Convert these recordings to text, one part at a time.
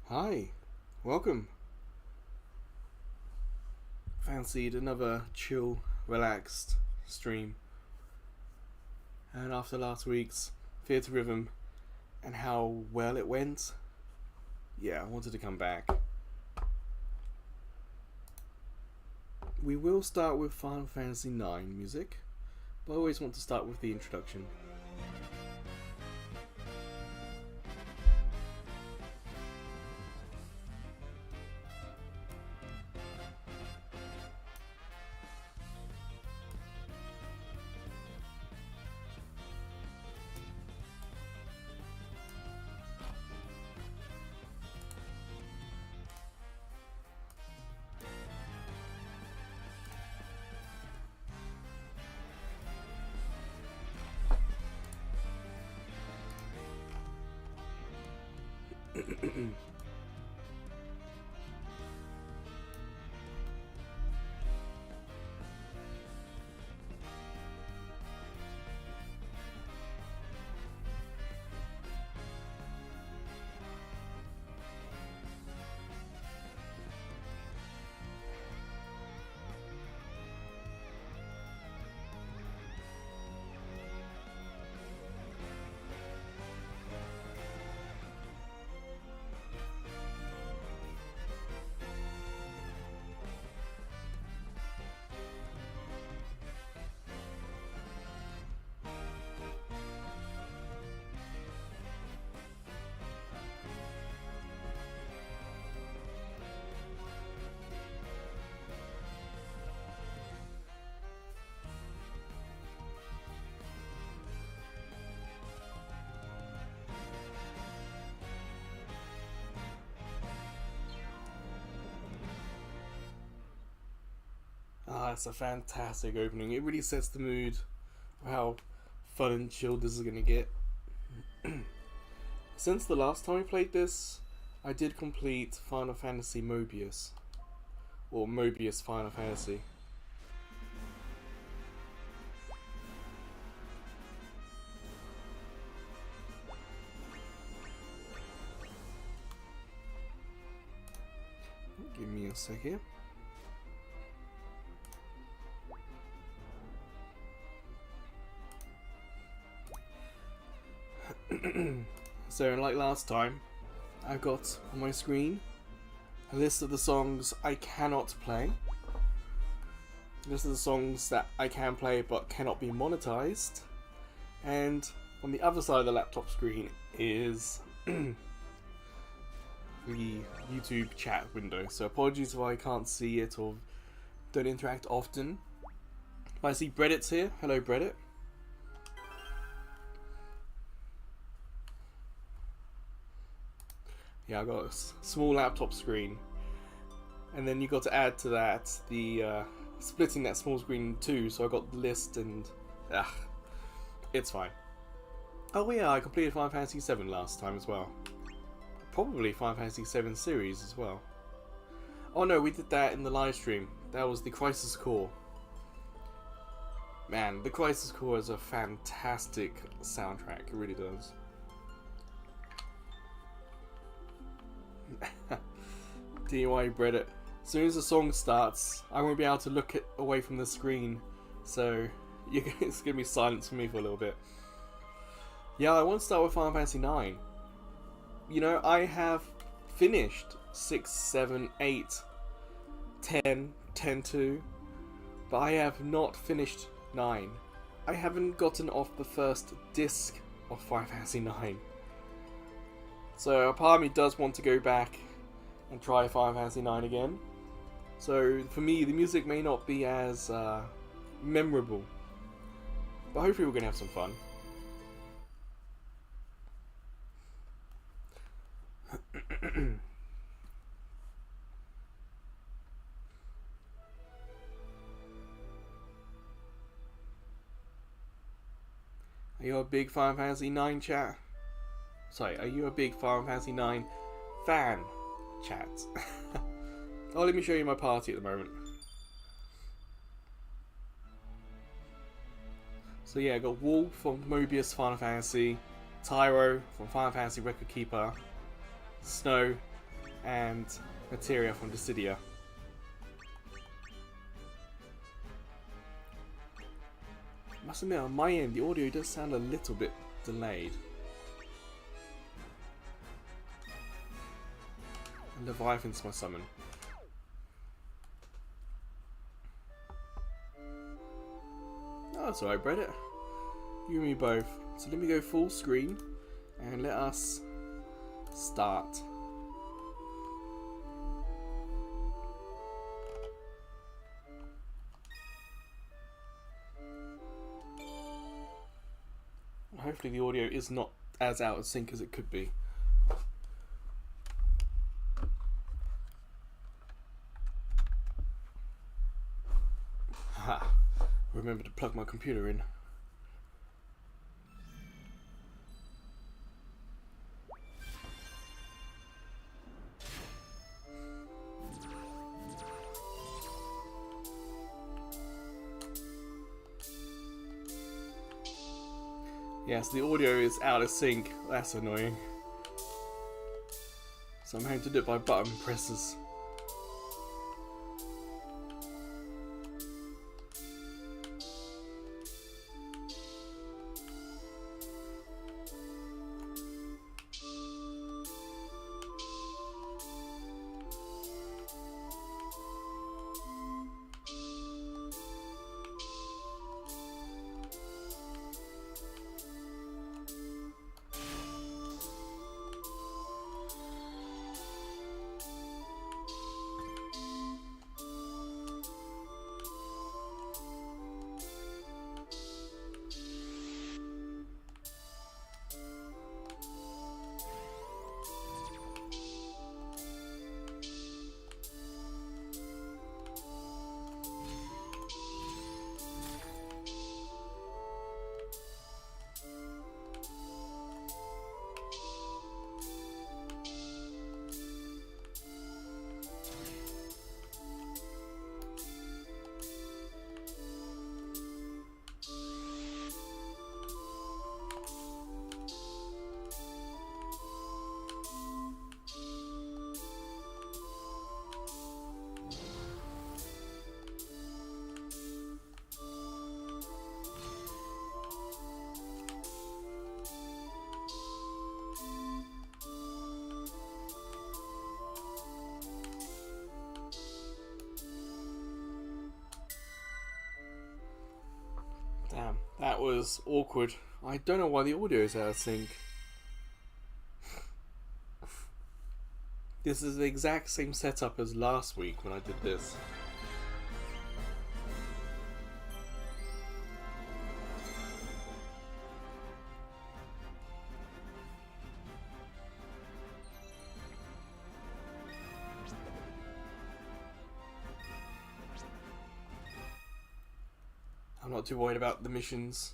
Hi, welcome. Fancied another chill, relaxed stream. And after last week's Theatrhythm and how well it went, yeah, I wanted to come back. We will start with Final Fantasy IX music, but I always want to start with the introduction. It's a fantastic opening. It really sets the mood of how fun and chill this is gonna get. Since the last time I played this, I did complete Final Fantasy Mobius. Or Mobius Final Fantasy. Give me a sec here. So, like last time, I've got on my screen a list of the songs I cannot play. A list of the songs that I can play but cannot be monetized. And on the other side of the laptop screen is the YouTube chat window. So apologies if I can't see it or don't interact often. I see Breddit's here. Hello, Breddit. Yeah, I got a small laptop screen, and then you got to add to that the splitting that small screen in two. So I got the list, and it's fine. Oh yeah, I completed Final Fantasy VII last time as well. Probably Final Fantasy VII series as well. Oh no, we did that in the live stream. That was the Crisis Core. Man, the Crisis Core is a fantastic soundtrack. It really does. DIY Reddit. As soon as the song starts, I won't be able to look away from the screen, so it's gonna be silence for me for a little bit. Yeah, I want to start with Final Fantasy IX. You know, I have finished 6, 7, 8, 10, 10-2, but I have not finished 9. I haven't gotten off the first disc of Final Fantasy IX. So a part of me does want to go back and try Final Fantasy IX again. So for me, the music may not be as memorable, but hopefully we're going to have some fun. Are you a big Final Fantasy IX chat? Sorry, are you a big Final Fantasy IX fan, chat? Oh, let me show you my party at the moment. So yeah, I got Wolf from Mobius Final Fantasy, Tyro from Final Fantasy Record Keeper, Snow and materia from Dissidia. I must admit, on my end, the audio does sound a little bit delayed. And Leviathan's my summon. Oh, that's alright, Reddit. You and me both. So let me go full screen and let us start. Hopefully the audio is not as out of sync as it could be. Ha! Remember to plug my computer in. Yes, the audio is out of sync. That's annoying. So I'm having to do it by button presses. Damn, that was awkward. I don't know why the audio is out of sync. This is the exact same setup as last week when I did this. I'm not too worried about the missions.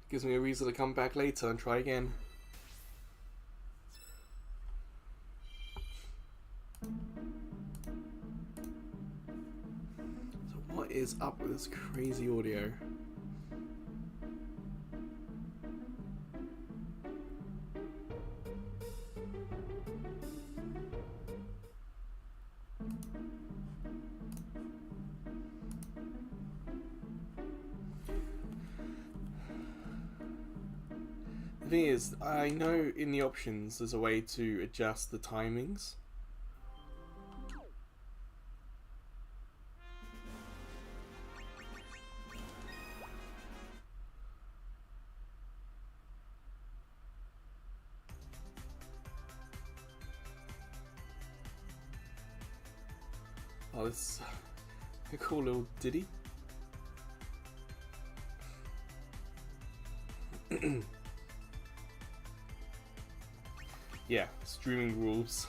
It gives me a reason to come back later and try again. So what is up with this crazy audio? The thing is, I know in the options there's a way to adjust the timings. Oh, this is a cool little ditty. Yeah, streaming rules.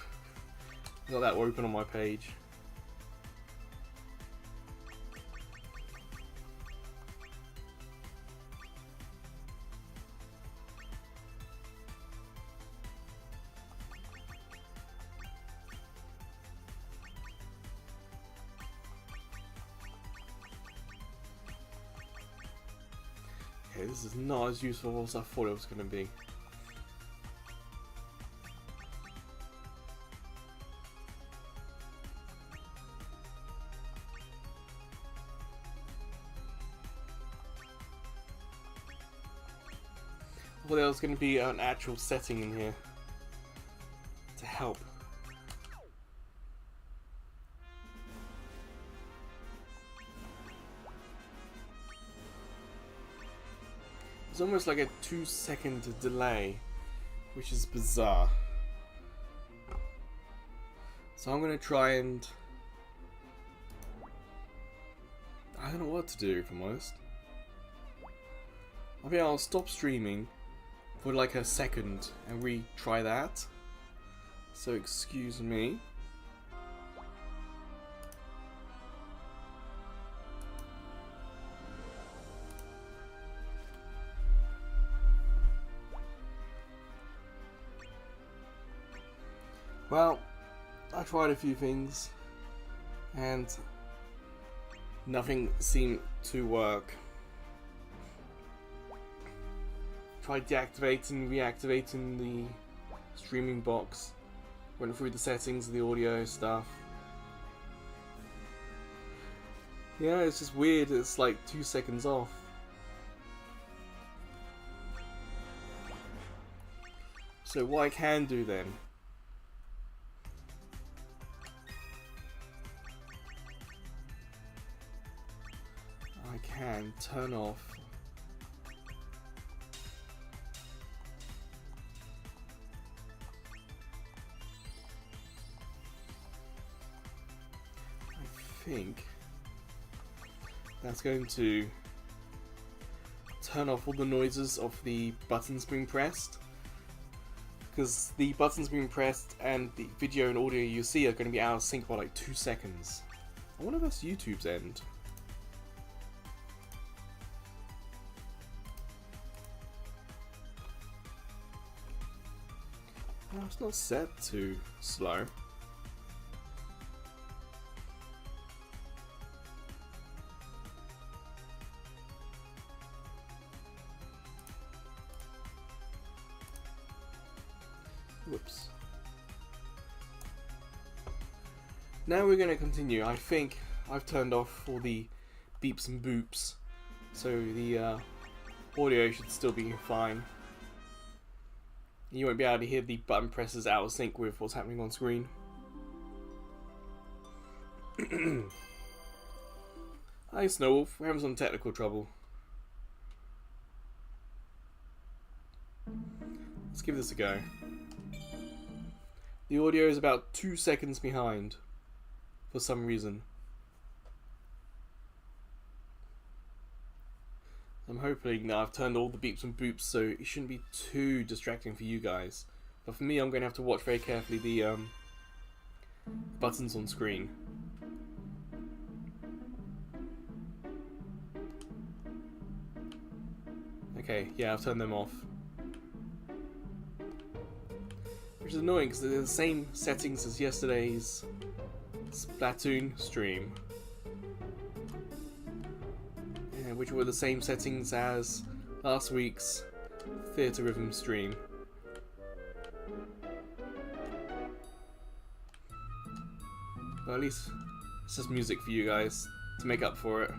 Got that open on my page. Okay, this is not as useful as I thought it was going to be. thought there was going to be an actual setting in here to help. It's almost like a 2-second delay, which is bizarre. So I'm going to try and... I don't know what to do, if I'm honest. I think I'll stop streaming for like a second and retry that. So excuse me. Well, I tried a few things and nothing seemed to work. Tried deactivating, reactivating the streaming box. Went through the settings of the audio stuff. Yeah, it's just weird. It's like 2 seconds off. So what I can do then, I can turn off I think that's going to turn off all the noises of the buttons being pressed, because the buttons being pressed and the video and audio you see are going to be out of sync by like 2 seconds. I wonder if that's YouTube's end. No, it's not set to slow. Whoops. Now we're going to continue. I think I've turned off all the beeps and boops, so the audio should still be fine. You won't be able to hear the button presses out of sync with what's happening on screen. Hi Snowwolf, we're having some technical trouble. Let's give this a go. The audio is about 2 seconds behind, for some reason. I'm hoping that I've turned all the beeps and boops so it shouldn't be too distracting for you guys. But for me, I'm going to have to watch very carefully the buttons on screen. Okay, yeah, I've turned them off. Which is annoying because they're the same settings as yesterday's Splatoon stream. Which were the same settings as last week's Theatrhythm stream. But at least it's just music for you guys to make up for it.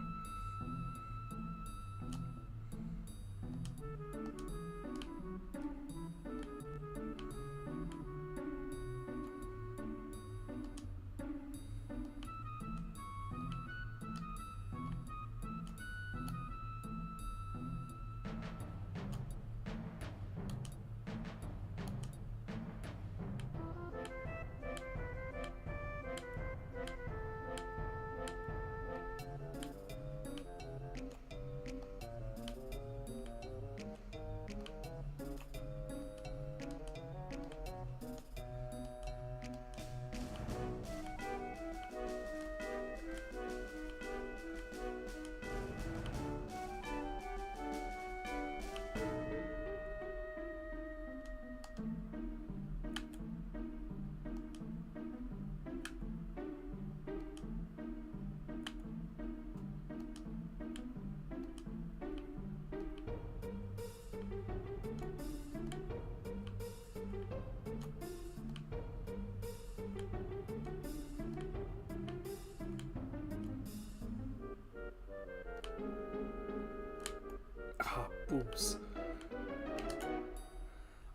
Ah, boobs.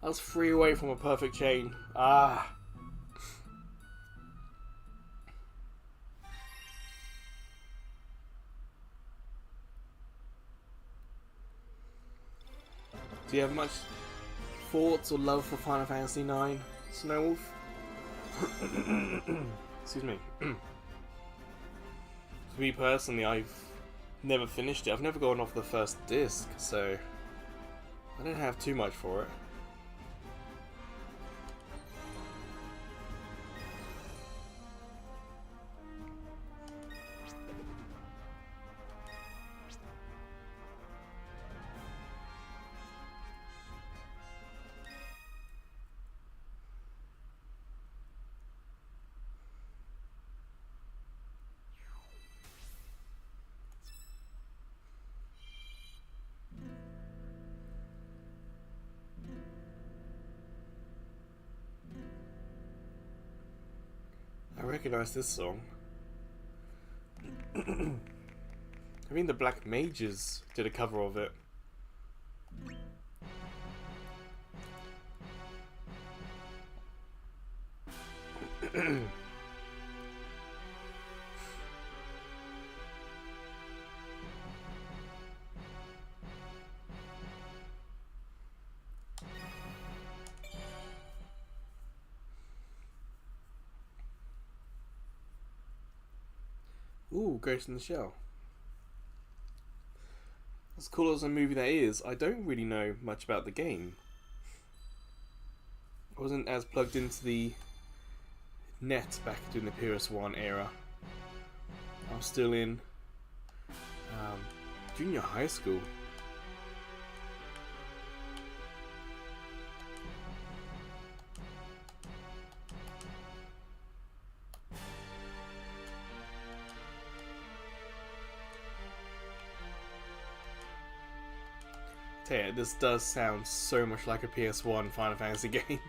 I was 3 away from a perfect chain. Ah. Do you have much thoughts or love for Final Fantasy IX, Snowwolf? Excuse me. For me personally, I've never finished it. I've never gone off the first disc, so I don't have too much for it. I recognise this song. I mean, the Black Mages did a cover of it. Ooh, Ghost in the Shell. As cool as a movie that is, I don't really know much about the game. I wasn't as plugged into the net back during the PS1 era. I was still in junior high school. Yeah, this does sound so much like a PS1 Final Fantasy game.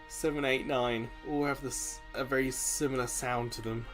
7, 8, 9 all have this a very similar sound to them.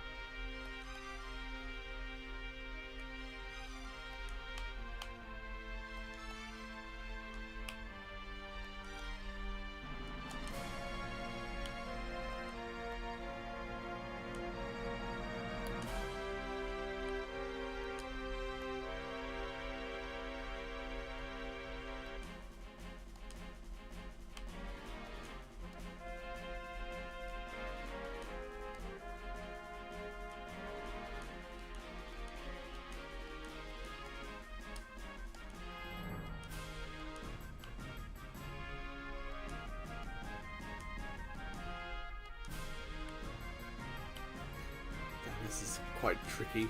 This is quite tricky.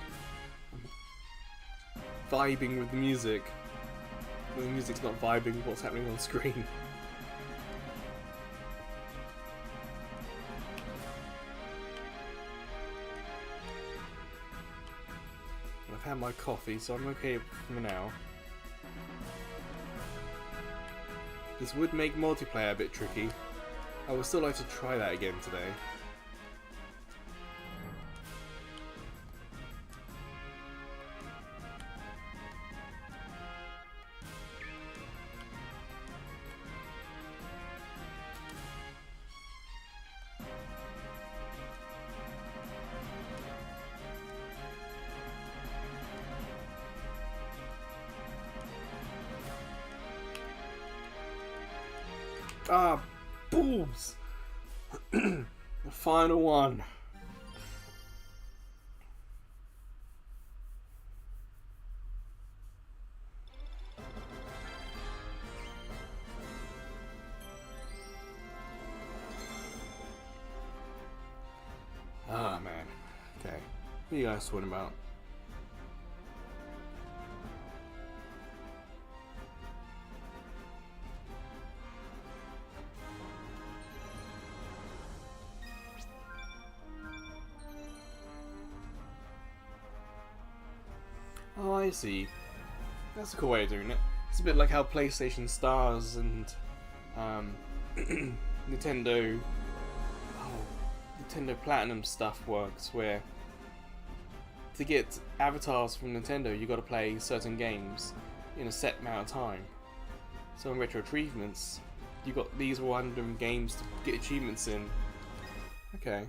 Vibing with the music. The music's not vibing with what's happening on screen. I've had my coffee, so I'm okay for now. This would make multiplayer a bit tricky. I would still like to try that again today. Ah, boobs! The final one. Ah, man. Okay. What are you guys talking about? Oh, I see. That's a cool way of doing it. It's a bit like how PlayStation Stars and Nintendo Platinum stuff works, where to get avatars from Nintendo you got to play certain games in a set amount of time. So in Retro Achievements, you got these random games to get achievements in. Okay.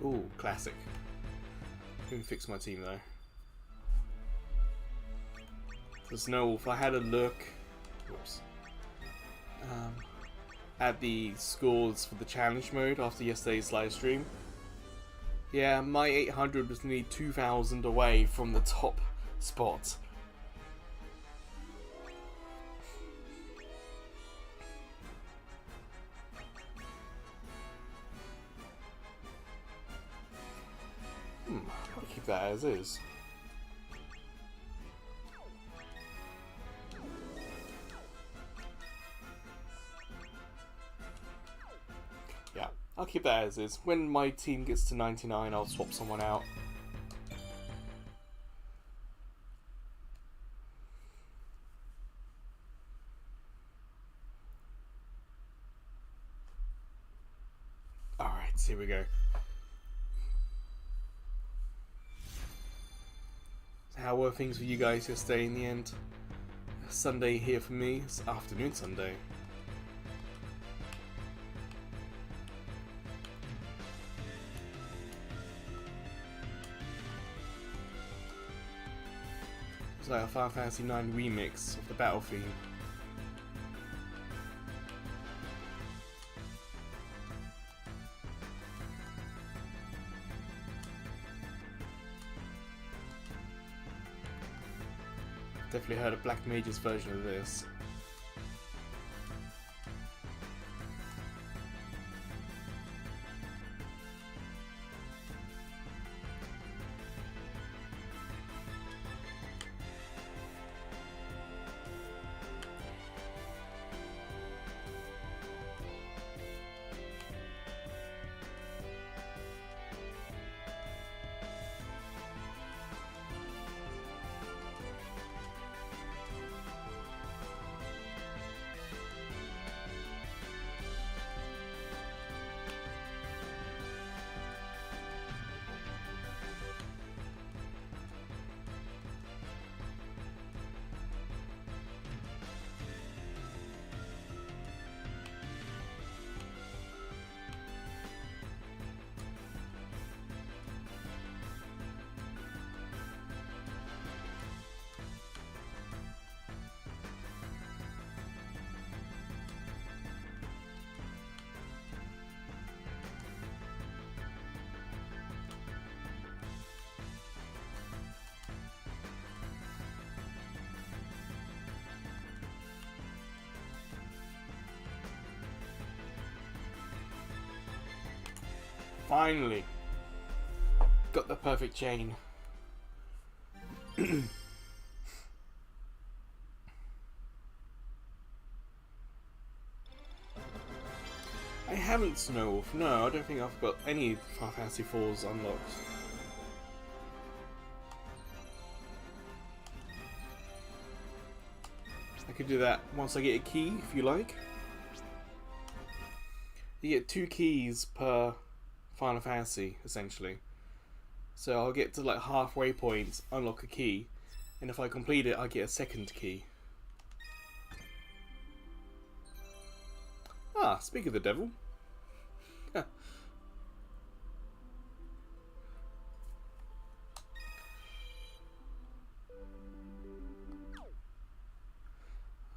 Ooh, classic. Let me fix my team though. There's no. If I had a look, whoops, at the scores for the challenge mode after yesterday's live stream, yeah, my 800 was nearly 2,000 away from the top spot. I'll keep that as is. Yeah, I'll keep that as is. When my team gets to 99, I'll swap someone out. Alright, here we go. How were things for you guys yesterday in the end? Sunday here for me. It's afternoon Sunday. It's like a Final Fantasy IX remix of the battle theme. Definitely heard a Black Mage's version of this. Finally! Got the perfect chain. I haven't Snow Wolf. No, I don't think I've got any Final Fantasy 4s unlocked. I could do that once I get a key, if you like. You get 2 keys per Final Fantasy, essentially. So I'll get to like halfway points, unlock a key, and if I complete it, I get a second key. Ah, speak of the devil.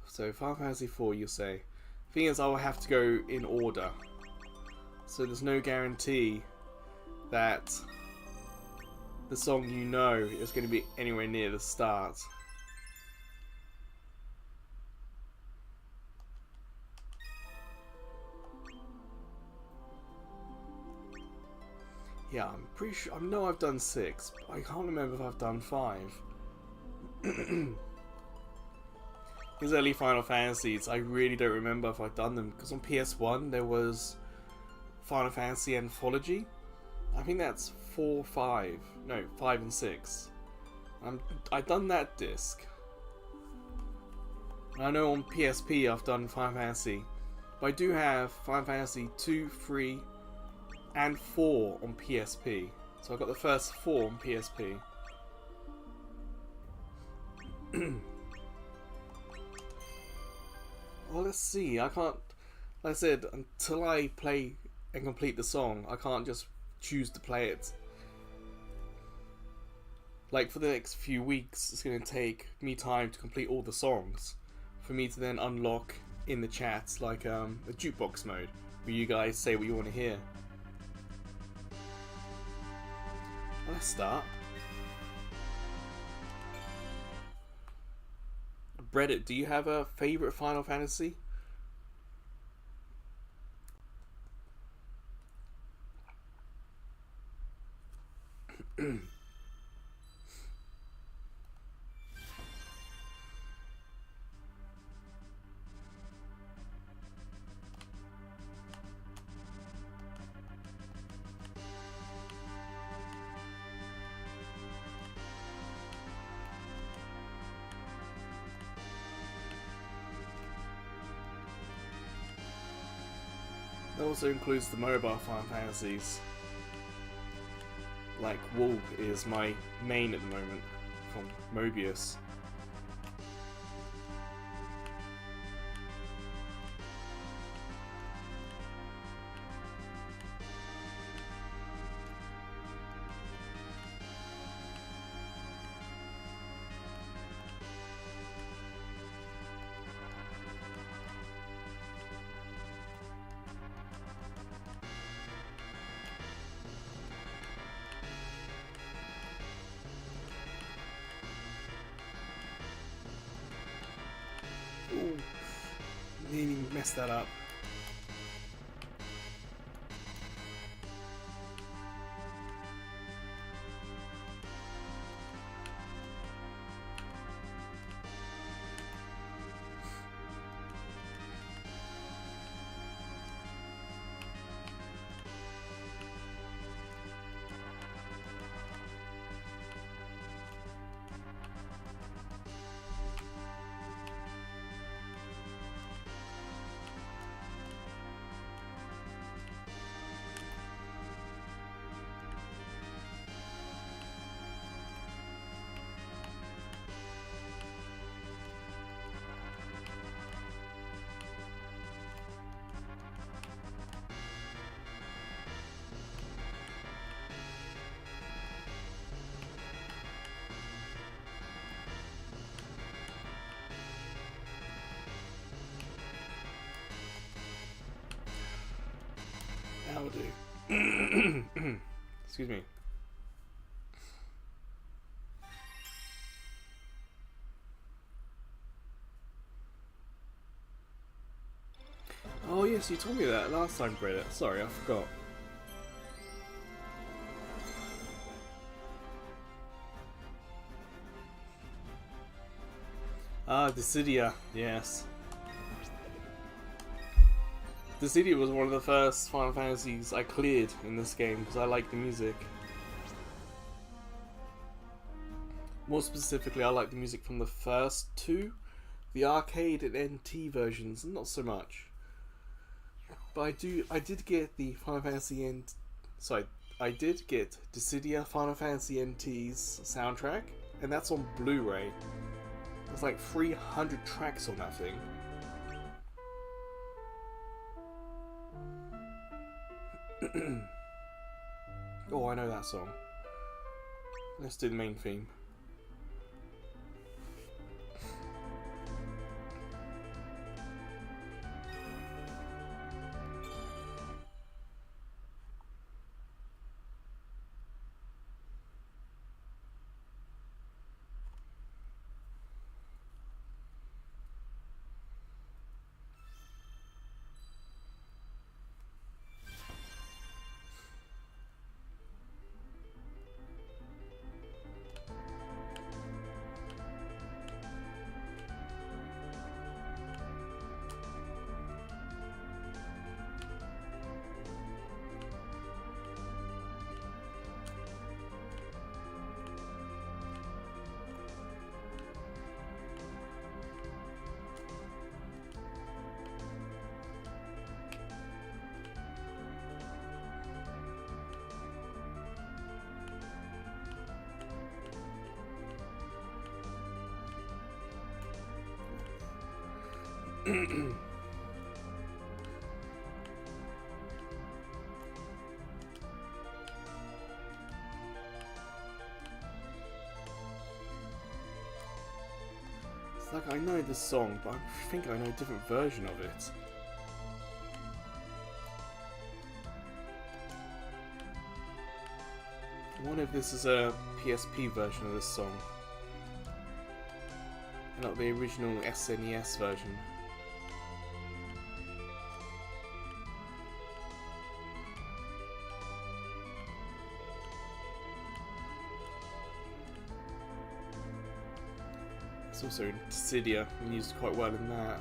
So Final Fantasy 4, you say. Thing is, I will have to go in order. So there's no guarantee that the song you know is going to be anywhere near the start. Yeah, I'm pretty sure. I know I've done 6, but I can't remember if I've done 5. These early Final Fantasies, I really don't remember if I've done them, because on PS1 there was Final Fantasy Anthology. I think that's 4, 5. No, 5 and 6. I've done that disc. I know on PSP I've done Final Fantasy, But I do have Final Fantasy 2, 3, and 4 on PSP. So I got the first 4 on PSP. Well, let's see. I can't. Like I said, until I play and complete the song, I can't just choose to play it. Like, for the next few weeks, it's going to take me time to complete all the songs for me to then unlock in the chats, like a jukebox mode, where you guys say what you want to hear. Well, let's start. Reddit, do you have a favorite Final Fantasy? That also includes the mobile Final Fantasies. Like, Wolf is my main at the moment from Mobius. Ooh, nearly messed that up. That'll do. Excuse me. Oh yes, you told me that last time, Breda. Sorry, I forgot. Ah, Dissidia, yes. Dissidia was one of the first Final Fantasies I cleared in this game because I like the music. More specifically, I like the music from the first two. The arcade and NT versions, not so much. But I did get the Final Fantasy I did get Dissidia Final Fantasy NT's soundtrack, and that's on Blu-ray. There's like 300 tracks on that thing. Oh, I know that song. Let's do the main theme. It's like I know this song, but I think I know a different version of it. I wonder if this is a PSP version of this song, and not the original SNES version. It's also in Dissidia, and used quite well in that.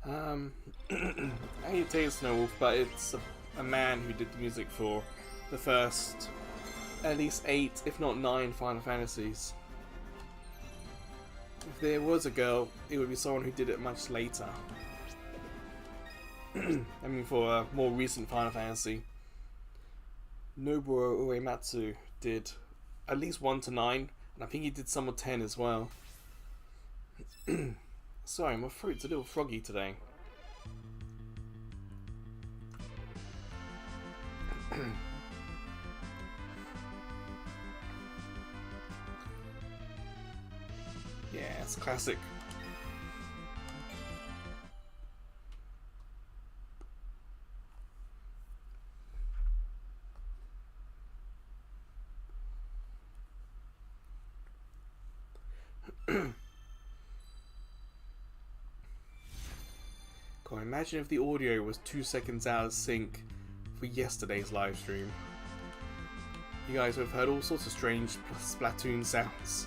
I hate to say it's Snow Wolf, but it's a man who did the music for the first at least 8, if not 9 Final Fantasies. If there was a girl, it would be someone who did it much later. I mean, for a more recent Final Fantasy, Nobuo Uematsu did at least 1 to 9, and I think he did some of 10 as well. Sorry, my throat's a little froggy today. Yeah, it's classic. God, imagine if the audio was 2 seconds out of sync for yesterday's live stream. You guys would have heard all sorts of strange Splatoon sounds.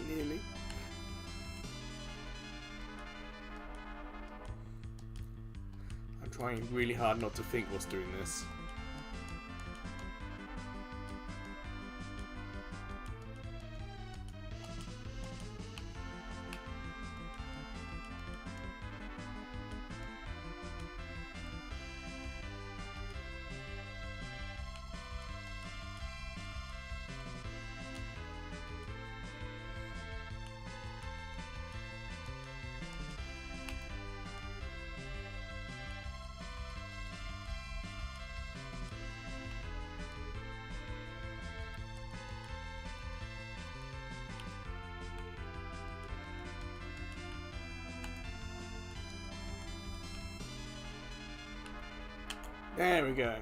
Nearly. I'm trying really hard not to think what's doing this. There we go.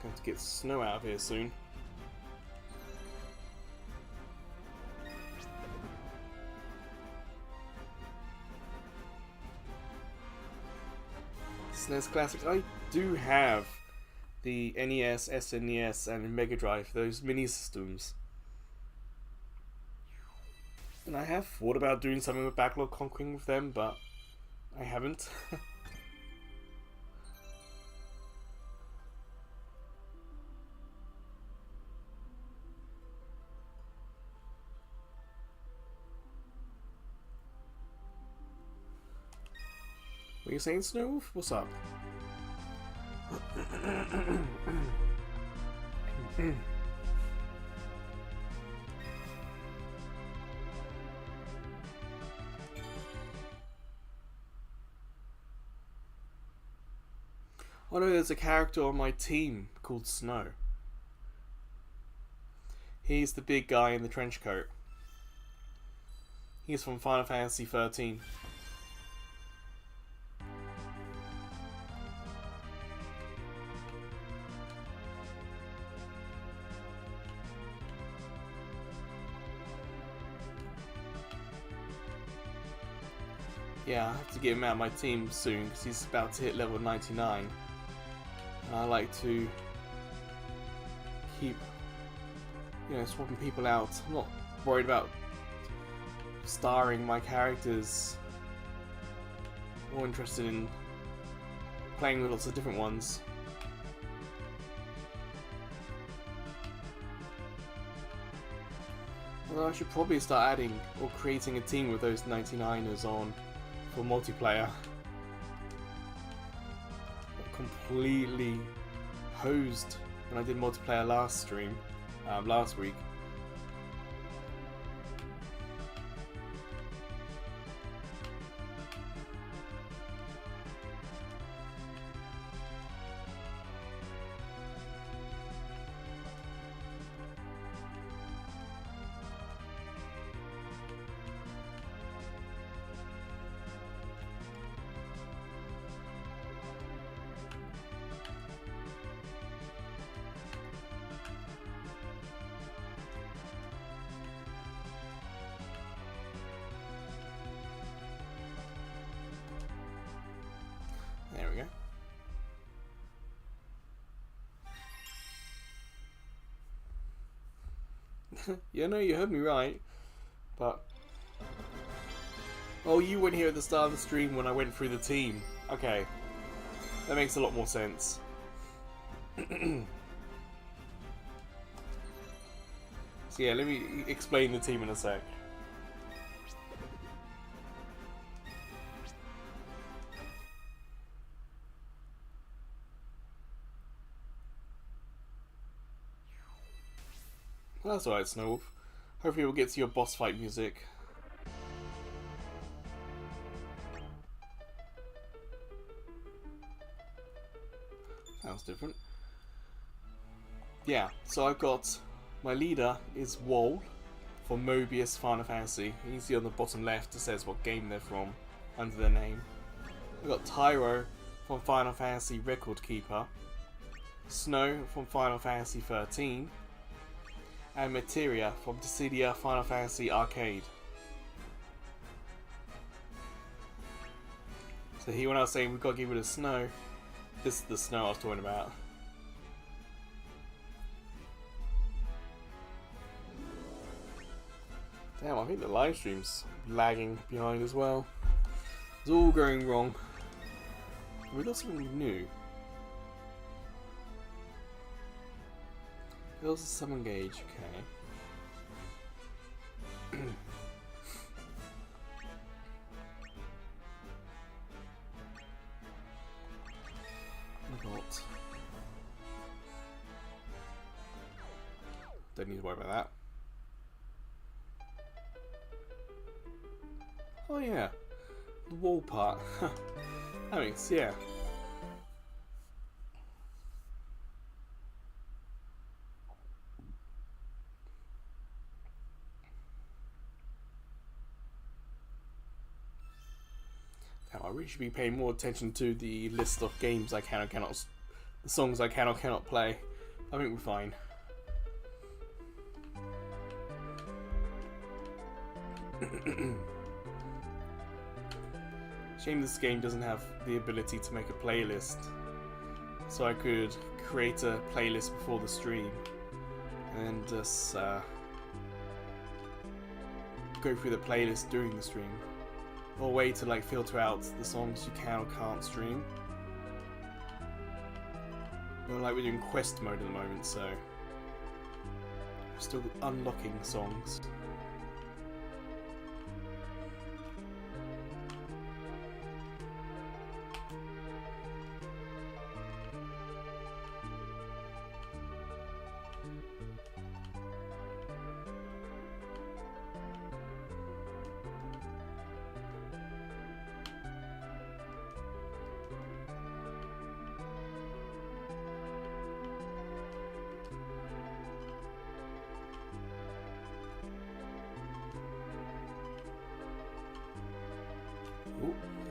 Going to get snow out of here soon. SNES Classics. I do have the NES, SNES, and Mega Drive, those mini systems. And I have thought about doing something with Backlog Conquering with them, but I haven't. What are you saying, Snowwolf? What's up? Oh no, there's a character on my team called Snow. He's the big guy in the trench coat. He's from Final Fantasy 13. Yeah, I have to get him out of my team soon because he's about to hit level 99. And I like to keep, swapping people out. I'm not worried about starring my characters. I'm more interested in playing with lots of different ones. Although I should probably start adding or creating a team with those 99ers on for multiplayer. Completely hosed when I did multiplayer last stream, last week. There we go. Yeah, no, you heard me right. But... oh, you weren't here at the start of the stream when I went through the team. Okay. That makes a lot more sense. So yeah, let me explain the team in a sec. That's alright, Snowwolf. Hopefully we'll get to your boss fight music. Sounds different. Yeah, so I've got... my leader is Wall from Mobius Final Fantasy. You can see on the bottom left it says what game they're from under their name. I've got Tyro from Final Fantasy Record Keeper. Snow from Final Fantasy 13. And Materia from Dissidia Final Fantasy Arcade. So here when I was saying we've got to get rid of Snow, this is the Snow I was talking about. Damn, I think the live stream's lagging behind as well. It's all going wrong. We got something new. Fills the summon gauge, okay. Don't need to worry about that. Oh yeah, the wall part. That makes, yeah. I really should be paying more attention to the list of games I can or cannot, the songs I can or cannot play. I think we're fine. Shame this game doesn't have the ability to make a playlist, so I could create a playlist before the stream and just go through the playlist during the stream. Or a way to like filter out the songs you can or can't stream. Well, like we're doing quest mode at the moment, so we're still unlocking songs.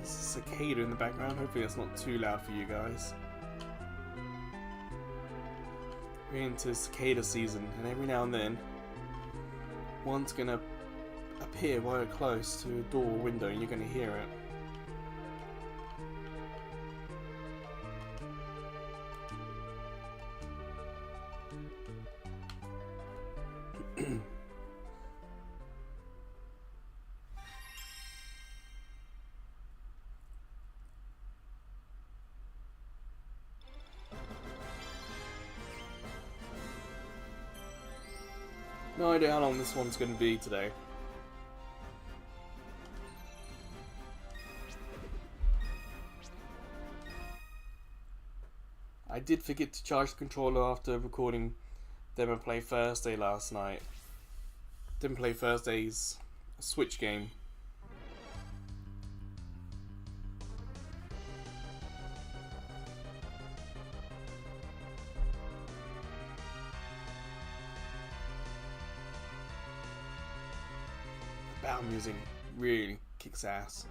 cicada in the background. Hopefully that's not too loud for you guys. We're into cicada season, and every now and then one's gonna appear right close to a door or window and you're gonna hear it. No idea how long this one's going to be today. I did forget to charge the controller after recording Demo Play Thursday last night. Didn't play Thursday's Switch game. The battle music really kicks ass.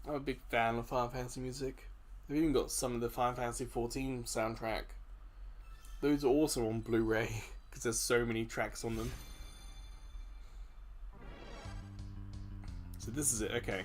I'm a big fan of Final Fantasy music. They've even got some of the Final Fantasy 14 soundtrack. Those are also on Blu-ray because there's so many tracks on them. So this is it, okay.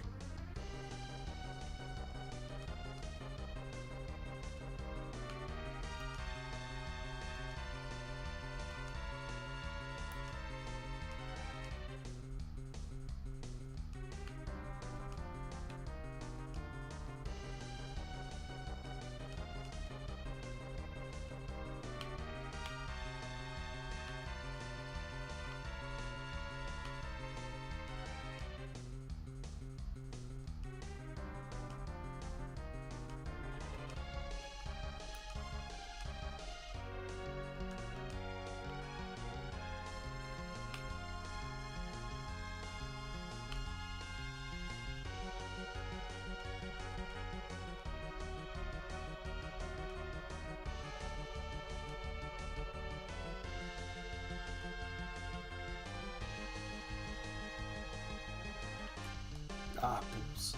Ah, balls.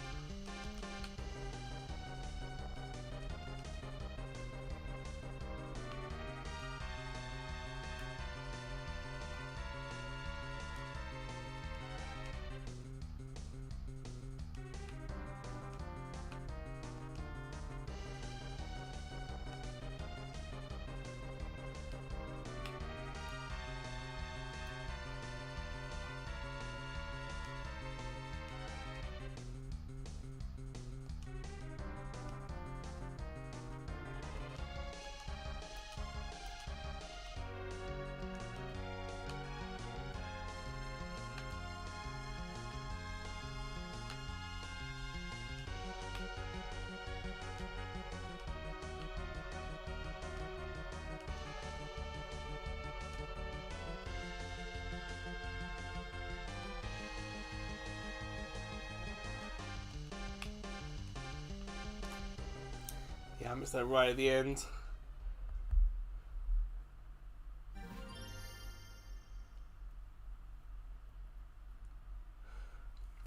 Yeah, I missed that right at the end.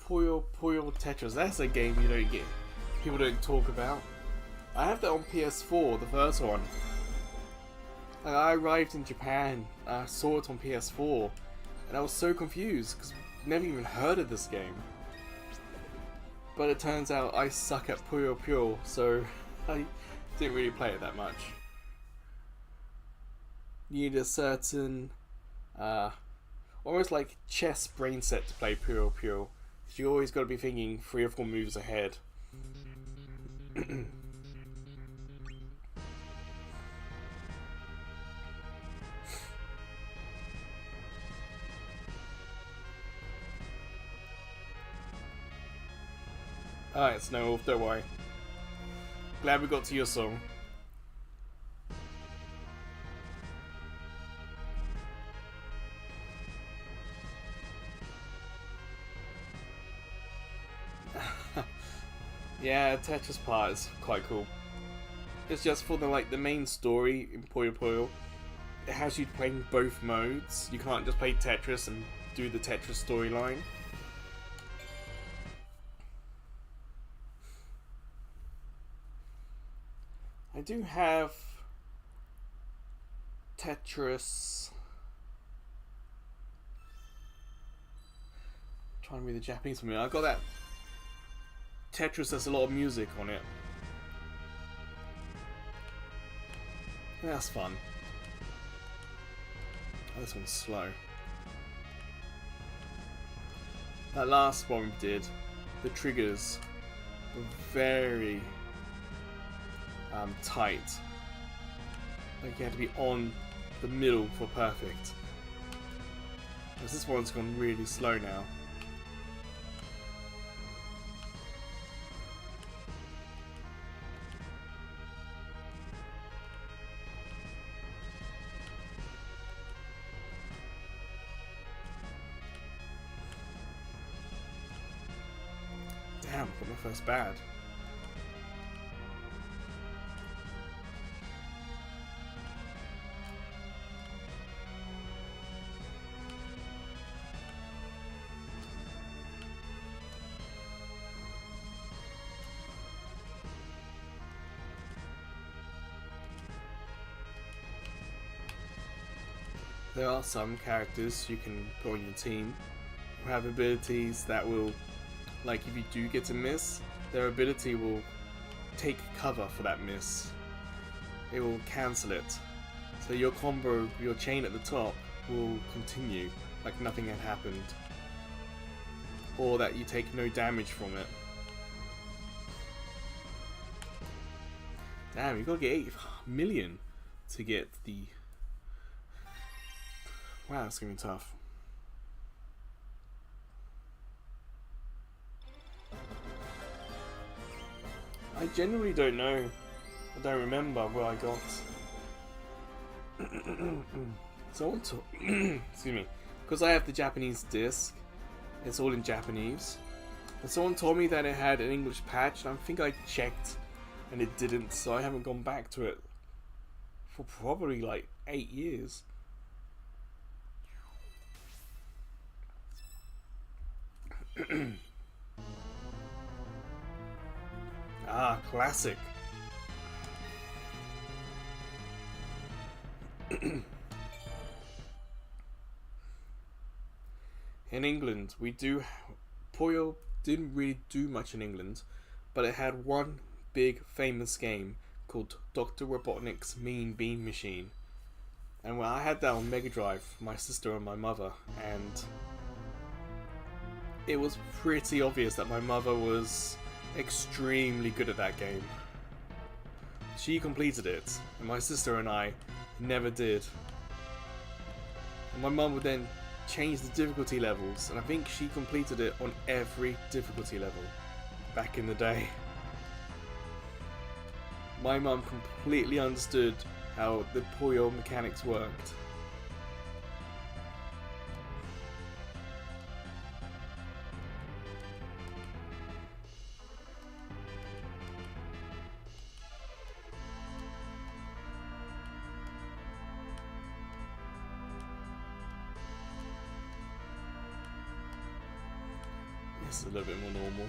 Puyo Tetris, that's a game you don't get, people don't talk about. I have that on PS4, the first one. Like, I arrived in Japan, I saw it on PS4, and I was so confused because I've never even heard of this game. But it turns out I suck at Puyo, so I didn't really play it that much. You need a certain, almost like chess brain set to play Puyo. Because you always got to be thinking 3 or 4 moves ahead. Alright, Snow Wolf, don't worry. Glad we got to your song. Yeah, Tetris part is quite cool. It's just for the main story in Puyo Puyo. it has you playing both modes. You can't just play Tetris and do the Tetris storyline. I do have Tetris. I'm trying to read the Japanese for me. I've got that Tetris. There's a lot of music on it. That's fun. Oh, this one's slow. That last one we did, the triggers were very tight. Like you had to be on the middle for perfect. Because this one's gone really slow now. Damn, I got my first bad. There are some characters you can put on your team who have abilities that will, like if you do get a miss, their ability will take cover for that miss. It will cancel it. So your combo, your chain at the top will continue like nothing had happened. Or that you take no damage from it. Damn, you gotta get 8 million to get the... Wow, it's gonna be tough. I genuinely don't know. I don't remember where I got. Someone told excuse me, because I have the Japanese disc. It's all in Japanese. And someone told me that it had an English patch. And I think I checked, and it didn't. So I haven't gone back to it for probably like 8 years. Ah, classic. In England, we do... Puyo didn't really do much in England, but it had one big famous game called Dr. Robotnik's Mean Bean Machine. And when I had that on Mega Drive, my sister and my mother, and it was pretty obvious that my mother was extremely good at that game. She completed it, and my sister and I never did. And my mum would then change the difficulty levels, and I think she completed it on every difficulty level back in the day. My mum completely understood how the Puyo mechanics worked. This is a little bit more normal.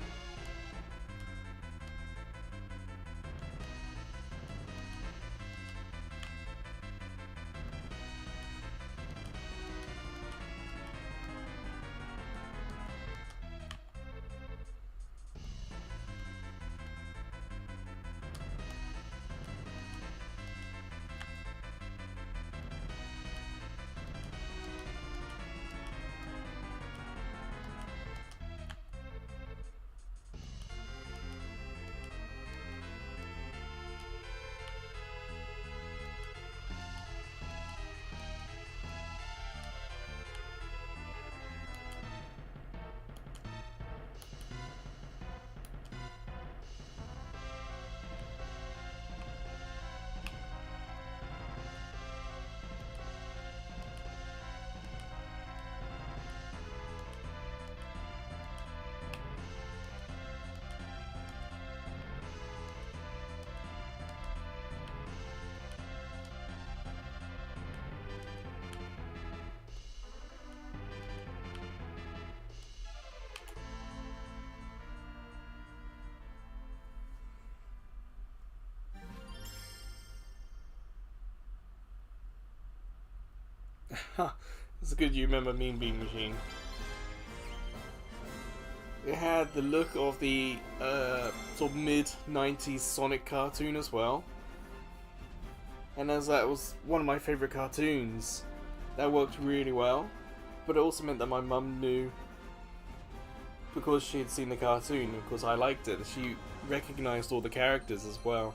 It's good you remember Mean Bean Machine. It had the look of the sort of mid-90s Sonic cartoon as well. And as that was one of my favourite cartoons, that worked really well. But it also meant that my mum knew, because she had seen the cartoon, because I liked it, she recognised all the characters as well.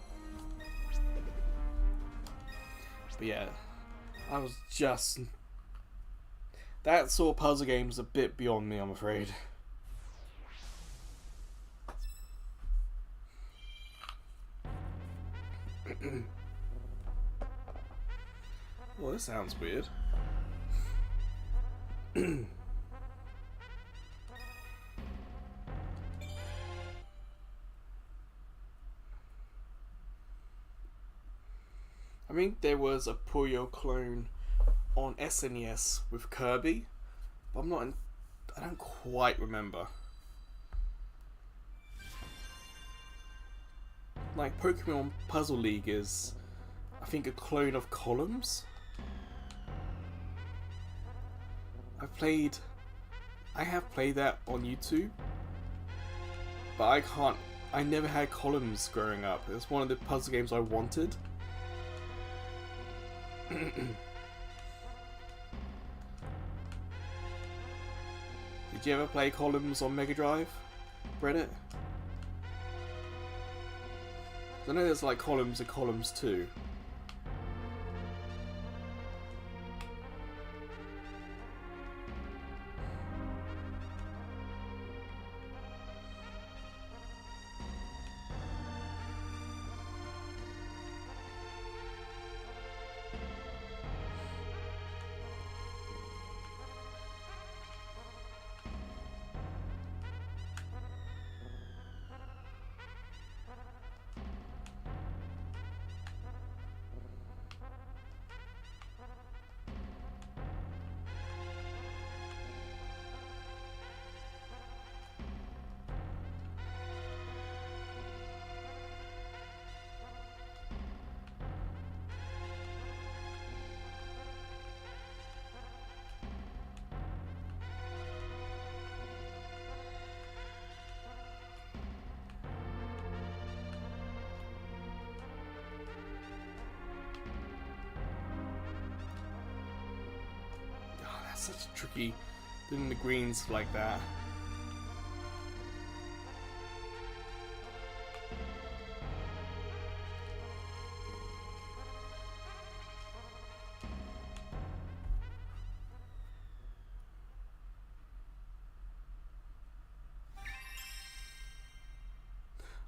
But yeah, I was just... that sort of puzzle game's a bit beyond me, I'm afraid. Well, this sounds weird. I think there was a Puyo clone on SNES with Kirby, but I don't quite remember. Like Pokemon Puzzle League is, I think, a clone of Columns. I have played that on YouTube, but I never had Columns growing up. It was one of the puzzle games I wanted. Did you ever play Columns on Mega Drive, Reddit? I know there's like Columns and Columns 2. Such tricky doing the greens like that.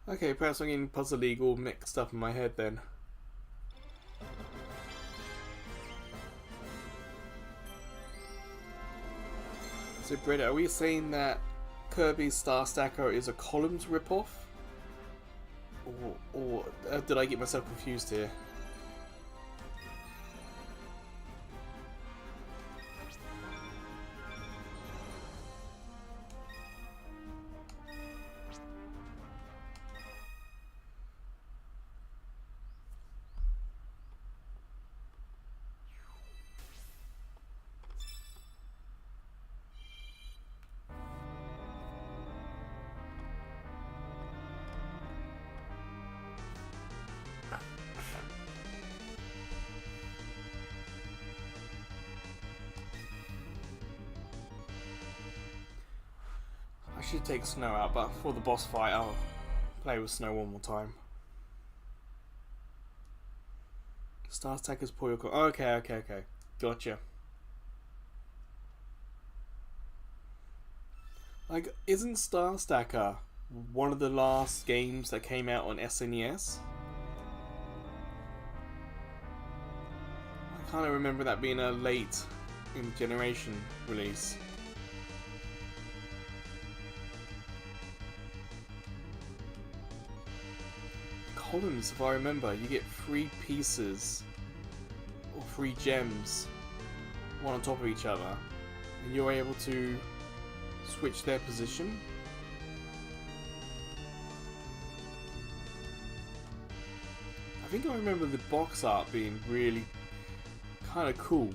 Okay, perhaps I'm getting Puzzle League all mixed up in my head then. So, Britta, are we saying that Kirby's Star Stacker is a Columns ripoff? Or did I get myself confused here? I should take Snow out, but for the boss fight I'll play with Snow one more time. Star Stacker's Puyo. Okay. Gotcha. Like, isn't Star Stacker one of the last games that came out on SNES? I kind of remember that being a late in generation release. Columns, if I remember, you get 3 pieces or 3 gems, one on top of each other, and you're able to switch their position. I think I remember the box art being really kind of cool.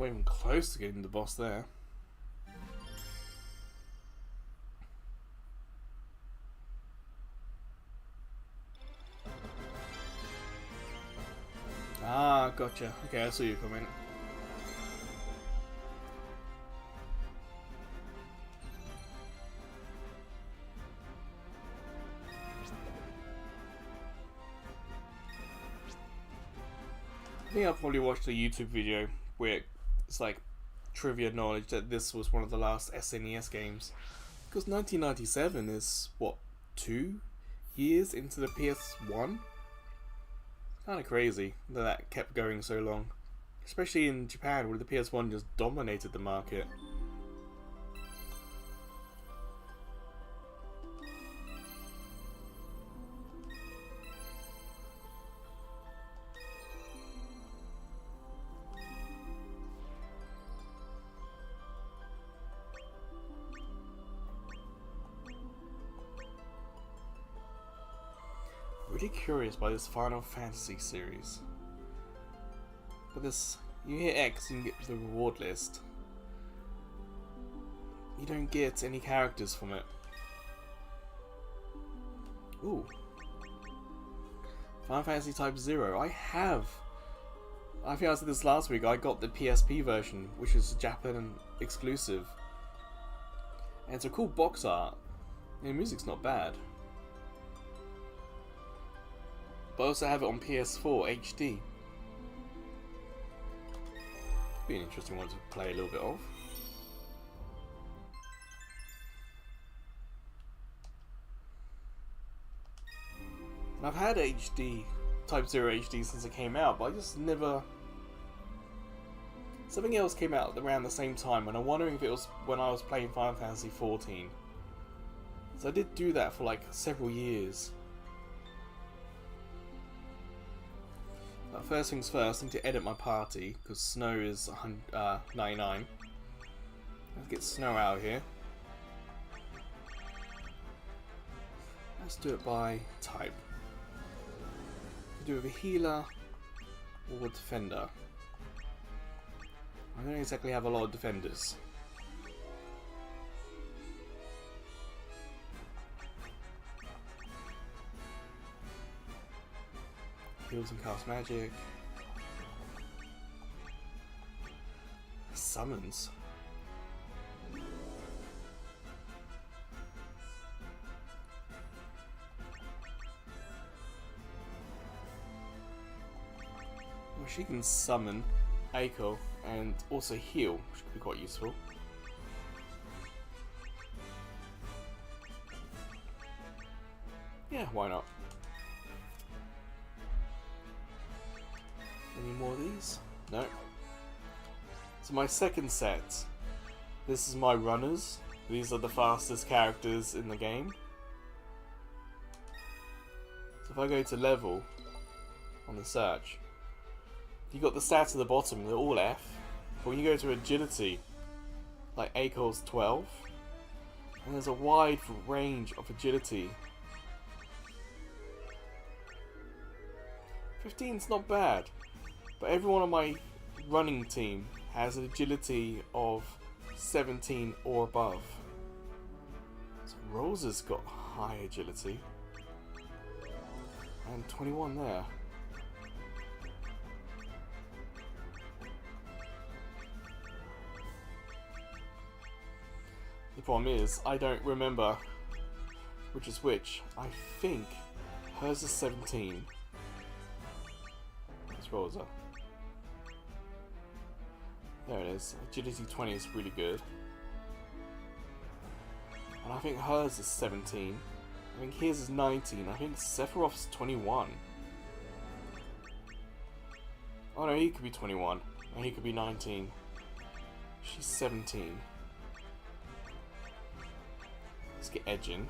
Not even close to getting the boss there. Ah, gotcha. Okay, I saw your comment. I think I probably watched a YouTube video where it's like trivia knowledge that this was one of the last SNES games. Because 1997 is, what, 2 years into the PS1? Kind of crazy that that kept going so long. Especially in Japan where the PS1 just dominated the market. Really curious by this Final Fantasy series. But this, you hit X and you get the reward list. You don't get any characters from it. Ooh. Final Fantasy Type 0. I think I said this last week, I got the PSP version, which is Japan exclusive. And it's a cool box art. And the music's not bad. But I also have it on PS4 HD. Be an interesting one to play a little bit of. And I've had HD, Type 0 HD since it came out, but I just never... Something else came out around the same time, and I'm wondering if it was when I was playing Final Fantasy 14. So I did do that for like several years. But first things first, I need to edit my party, because Snow is 99. Let's get Snow out here. Let's do it by type. Do it with a healer or a defender. I don't exactly have a lot of defenders. Heals and cast magic. Summons. Well, she can summon Eiko and also heal, which could be quite useful. Yeah, why not? Any more of these? No. So my second set. This is my runners. These are the fastest characters in the game. So if I go to level on the search, you got the stats at the bottom, they're all F. But when you go to agility, like Eiko's 12, and there's a wide range of agility. 15's not bad. But everyone on my running team has an agility of 17 or above. So Rosa's got high agility. And 21 there. The problem is, I don't remember which is which. I think hers is 17. It's Rosa. There it is. Agility 20 is really good. And I think hers is 17. I think his is 19. I think Sephiroth's 21. Oh no, he could be 21. And he could be 19. She's 17. Let's get edging.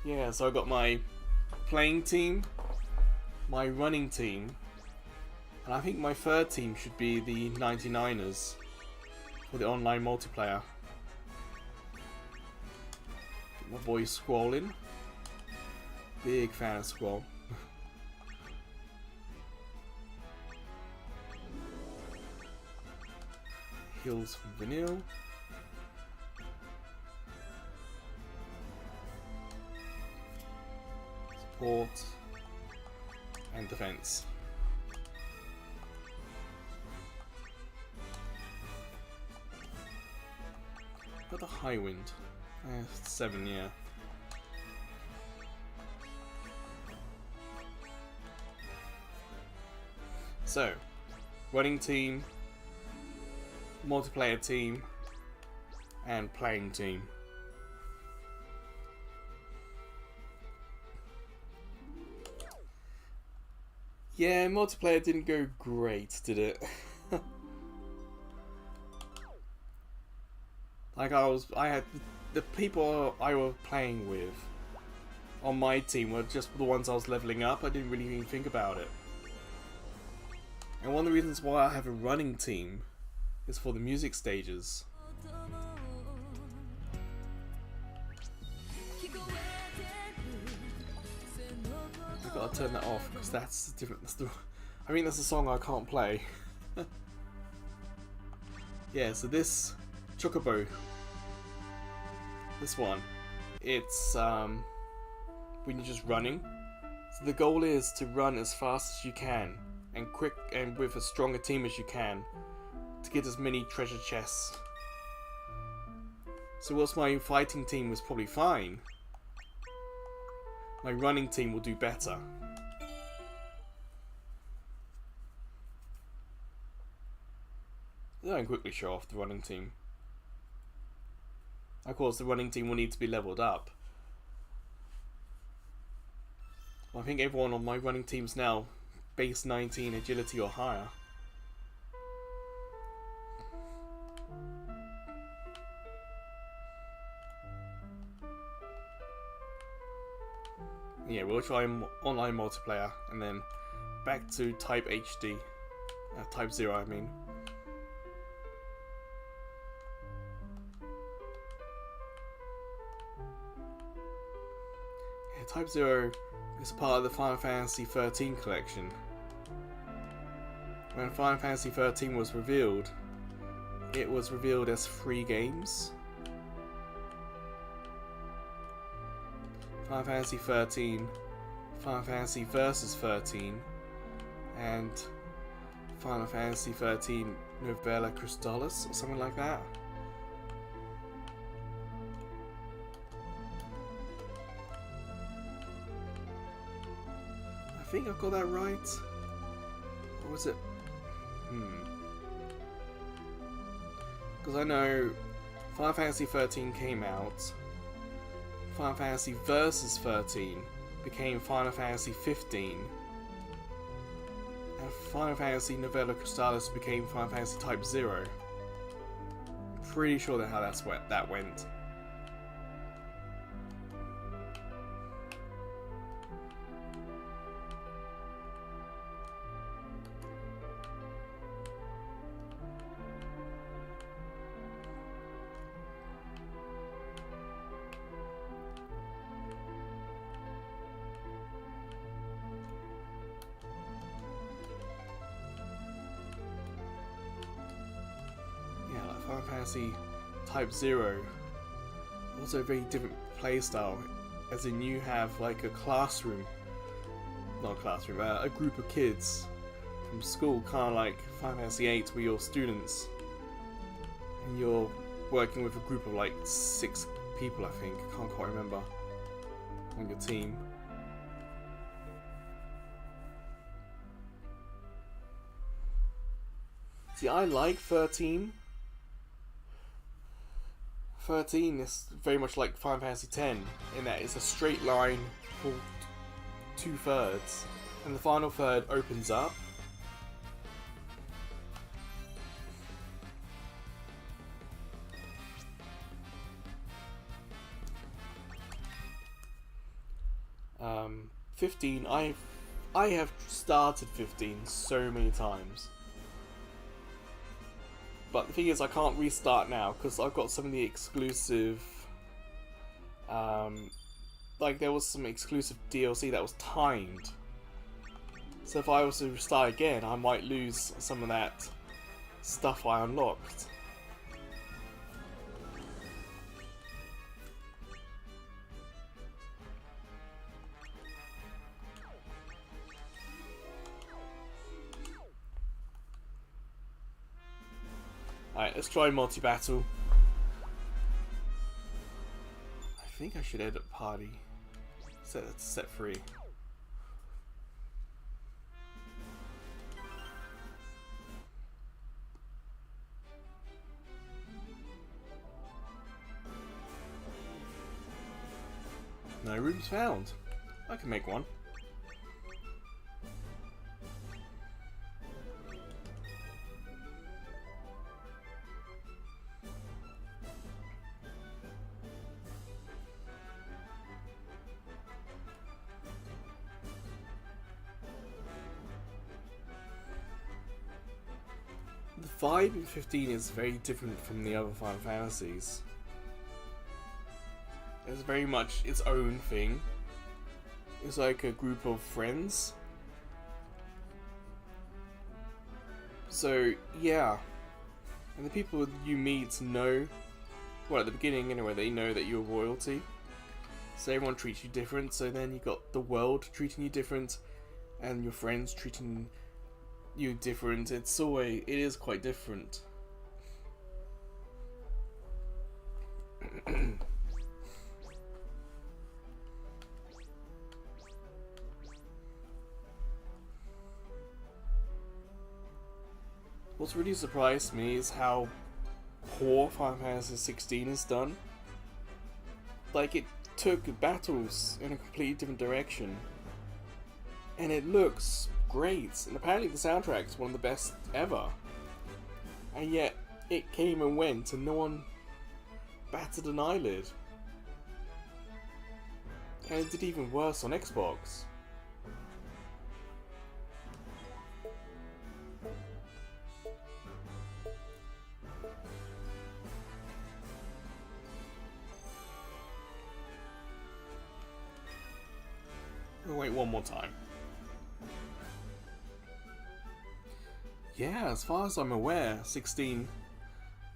Yeah, so I got my playing team, my running team, and I think my third team should be the 99ers for the online multiplayer. Get my boy Squall in. Big fan of Squall. heals from vinyl. Support and defense. Got the high wind. 7, yeah. So, running team, multiplayer team, and playing team. Yeah, multiplayer didn't go great, did it? Like I had the people I was playing with on my team were just the ones I was leveling up. I didn't really even think about it. And one of the reasons why I have a running team is for the music stages. I gotta turn that off because that's different. I mean, that's a song I can't play. Yeah, so this Chocobo, this one, it's when you're just running. So the goal is to run as fast as you can and quick and with as strong a team as you can to get as many treasure chests. So whilst my fighting team was probably fine, my running team will do better. I can quickly show off the running team. Of course, the running team will need to be leveled up. Well, I think everyone on my running team's now base 19 agility or higher. Yeah, we'll try online multiplayer and then back to Type HD. Type 0, I mean. Yeah, Type 0 is part of the Final Fantasy 13 collection. When Final Fantasy 13 was revealed, it was revealed as 3 games. Final Fantasy 13, Final Fantasy Versus 13, and Final Fantasy 13 Novella Crystallis, or something like that. I think I've got that right. Or was it? Because I know Final Fantasy 13 came out. Final Fantasy Versus 13 became Final Fantasy 15, and Final Fantasy Novella Crystallis became Final Fantasy Type 0. Pretty sure that how that went. Final Fantasy Type 0, also a very different playstyle, as in you have like a classroom, not a classroom, a group of kids from school, kind of like Final Fantasy 8 where you're students and you're working with a group of like 6 people, I think, I can't quite remember, on your team. See, I like 13. 13 is very much like Final Fantasy X in that it's a straight line for 2/3, and the final third opens up. Um, 15, I have started 15 so many times. But the thing is, I can't restart now because I've got some of the exclusive, like there was some exclusive DLC that was timed. So if I was to restart again, I might lose some of that stuff I unlocked. Alright, let's try multi-battle. I think I should edit party. Set that to set 3. No rooms found. I can make one. The vibe in 15 is very different from the other Final Fantasies. It's very much its own thing. It's like a group of friends. So, yeah. And the people you meet know, well, at the beginning anyway, they know that you're royalty. So everyone treats you different. So then you got the world treating you different, and your friends treating you different. It is quite different. What's really surprised me is how poor Final Fantasy 16 is done. Like, it took battles in a completely different direction, and it looks great, and apparently the soundtrack's one of the best ever, and yet it came and went and no one batted an eyelid. And it did even worse on Xbox. We'll wait one more time. Yeah, as far as I'm aware, 16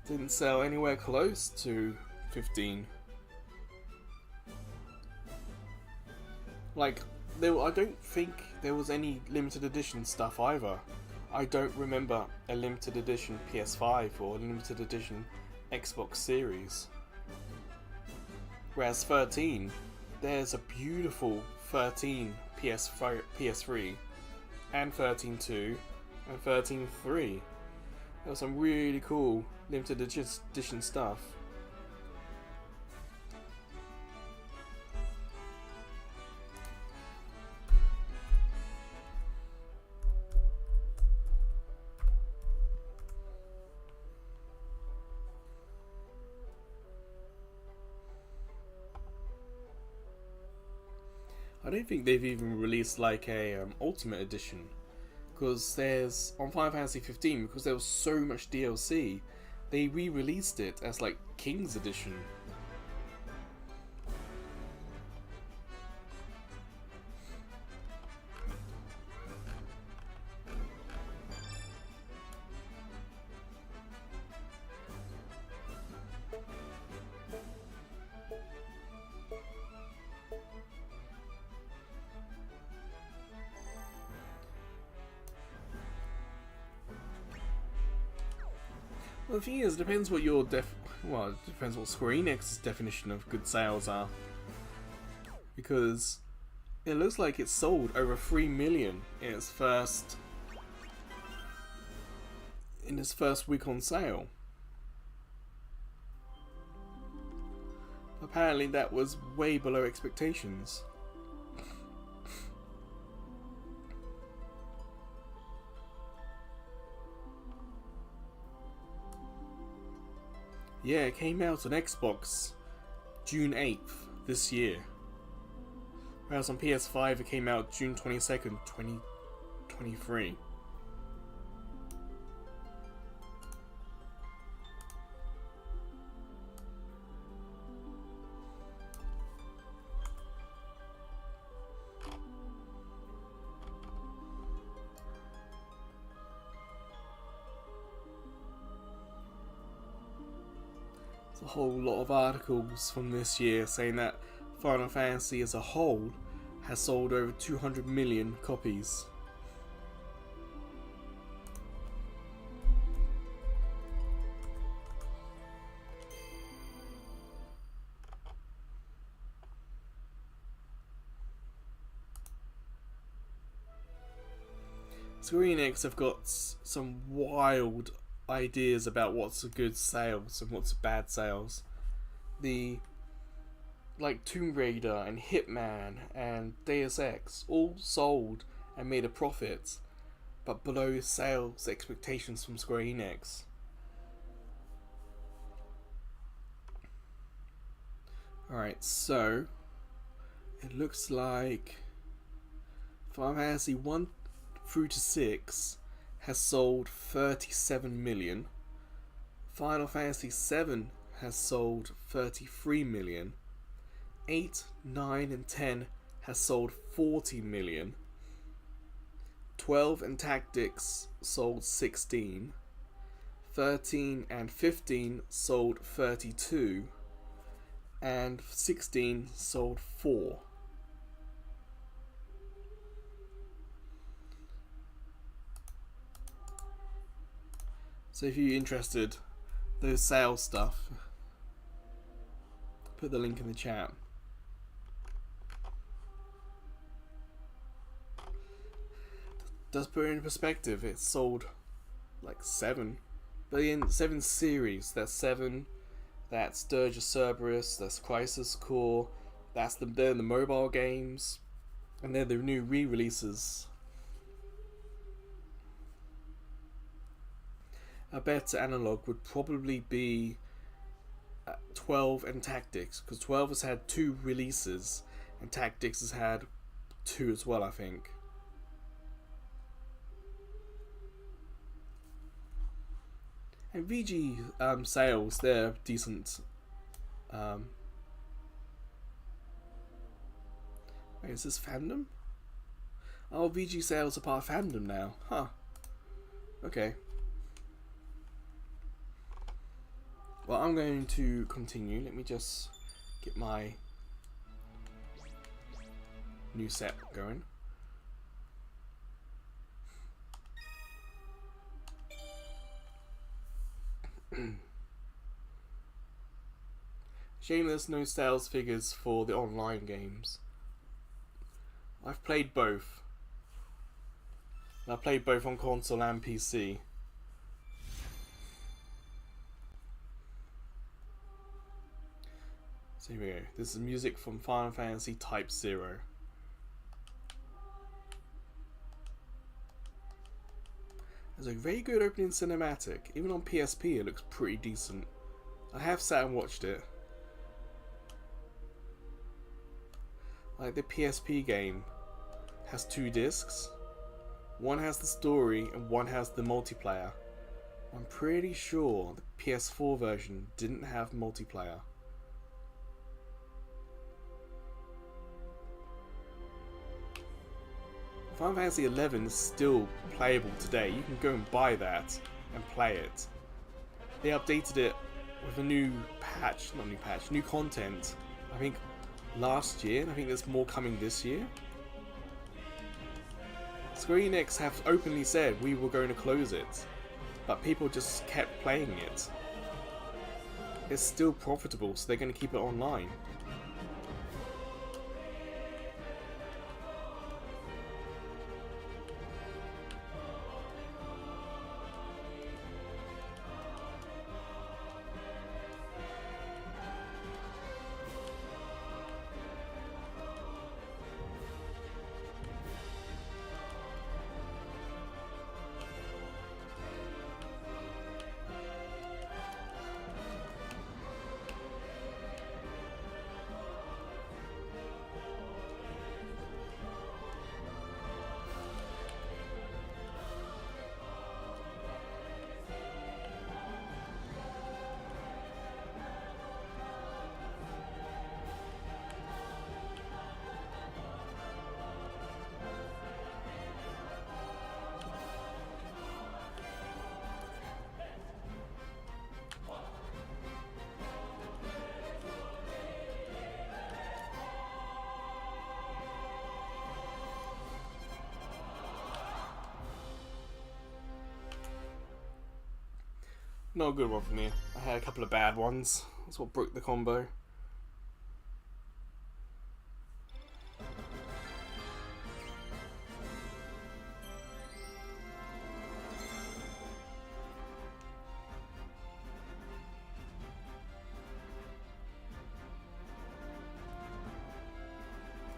didn't sell anywhere close to 15. Like, I don't think there was any limited edition stuff either. I don't remember a limited edition PS5 or a limited edition Xbox Series. Whereas 13, there's a beautiful 13 PS3 and 13.2 and 13.3. There was some really cool limited edition stuff. I don't think they've even released like a Ultimate Edition, because there's on Final Fantasy 15, because there was so much DLC, they re-released it as like King's Edition. Well, the thing is, it depends what your it depends what Square Enix's definition of good sales are. Because it looks like it sold over 3 million in its first week on sale. Apparently that was way below expectations. Yeah, it came out on Xbox June 8th this year. Whereas on PS5 it came out June 22nd, 2023. A whole lot of articles from this year saying that Final Fantasy as a whole has sold over 200 million copies. Square Enix have got some wild ideas about what's a good sales and what's bad sales. The like Tomb Raider and Hitman and Deus Ex all sold and made a profit, but below sales expectations from Square Enix. Alright, so it looks like Final Fantasy 1 through to 6 has sold 37 million. Final Fantasy 7 has sold 33 million. 8, 9 and 10 has sold 40 million. 12 and Tactics sold 16. 13 and 15 sold 32. And 16 sold 4. So if you're interested, those sales stuff, put the link in the chat. Does put it in perspective, it's sold like 7. But in 7 series, that's 7, that's Dirge of Cerberus, that's Crisis Core, they're the mobile games, and they're the new re-releases. A better analog would probably be 12 and Tactics, because 12 has had 2 releases, and Tactics has had 2 as well, I think. And VG sales, they're decent. Wait, is this fandom? Oh, VG sales are part of fandom now. Huh. Okay. Well, I'm going to continue. Let me just get my new set going. Shame there's no sales figures for the online games. I've played both. I played both on console and PC. So here we go. This is music from Final Fantasy Type 0. There's a very good opening cinematic. Even on PSP it looks pretty decent. I have sat and watched it. Like the PSP game has 2 discs. One has the story and one has the multiplayer. I'm pretty sure the PS4 version didn't have multiplayer. Final Fantasy XI is still playable today. You can go and buy that and play it. They updated it with a new patch, not new patch, new content, I think last year, and I think there's more coming this year. Square Enix have openly said we were going to close it, but people just kept playing it. It's still profitable, so they're going to keep it online. Not a good one for me. I had a couple of bad ones. That's what broke the combo.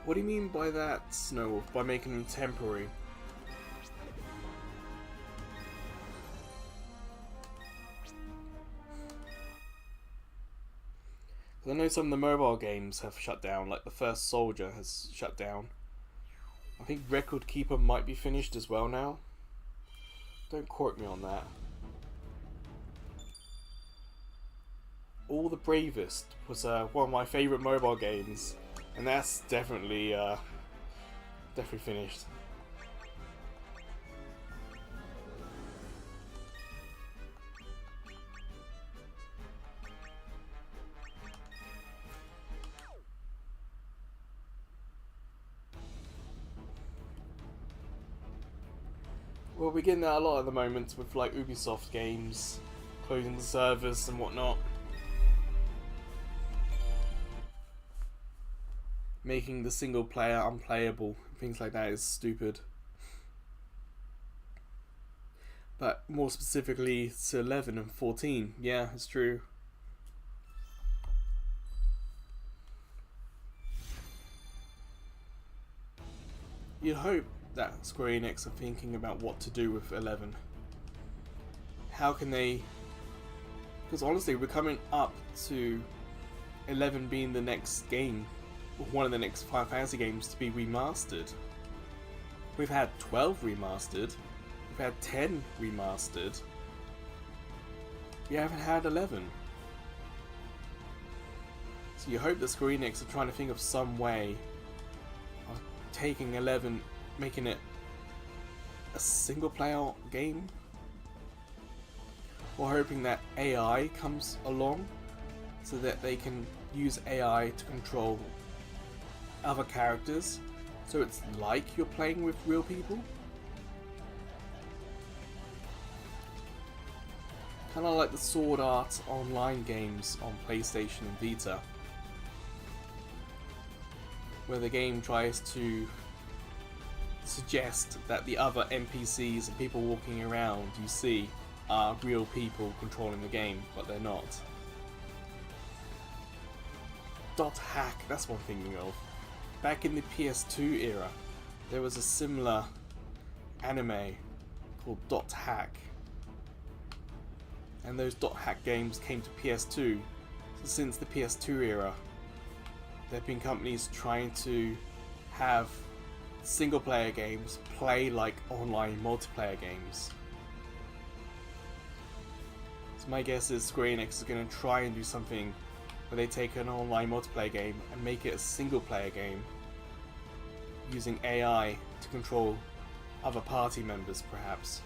What do you mean by that, Snowwolf? By making them temporary? I know some of the mobile games have shut down, like the First Soldier has shut down. I think Record Keeper might be finished as well now. Don't quote me on that. All the Bravest was one of my favourite mobile games, and that's definitely finished. Well, we're getting that a lot at the moment with like Ubisoft games closing the servers and whatnot, making the single player unplayable. Things like that is stupid. But more specifically to 11 and 14, yeah, it's true. You'd hope that Square Enix are thinking about what to do with 11. How can they... Because honestly, we're coming up to 11 being the next game, one of the next Final Fantasy games to be remastered. We've had 12 remastered, we've had 10 remastered, we haven't had 11. So you hope that Square Enix are trying to think of some way of taking 11, making it a single player game, or hoping that AI comes along so that they can use AI to control other characters, so it's like you're playing with real people. Kind of like the Sword Art Online games on PlayStation and Vita, where the game tries to suggest that the other NPCs and people walking around you see are real people controlling the game, but they're not. Dot Hack, that's what I'm thinking of. Back in the PS2 era, there was a similar anime called Dot Hack. And those Dot Hack games came to PS2. So since the PS2 era, there have been companies trying to have single player games play like online multiplayer games. So my guess is Square Enix is going to try and do something where they take an online multiplayer game and make it a single player game using AI to control other party members, perhaps.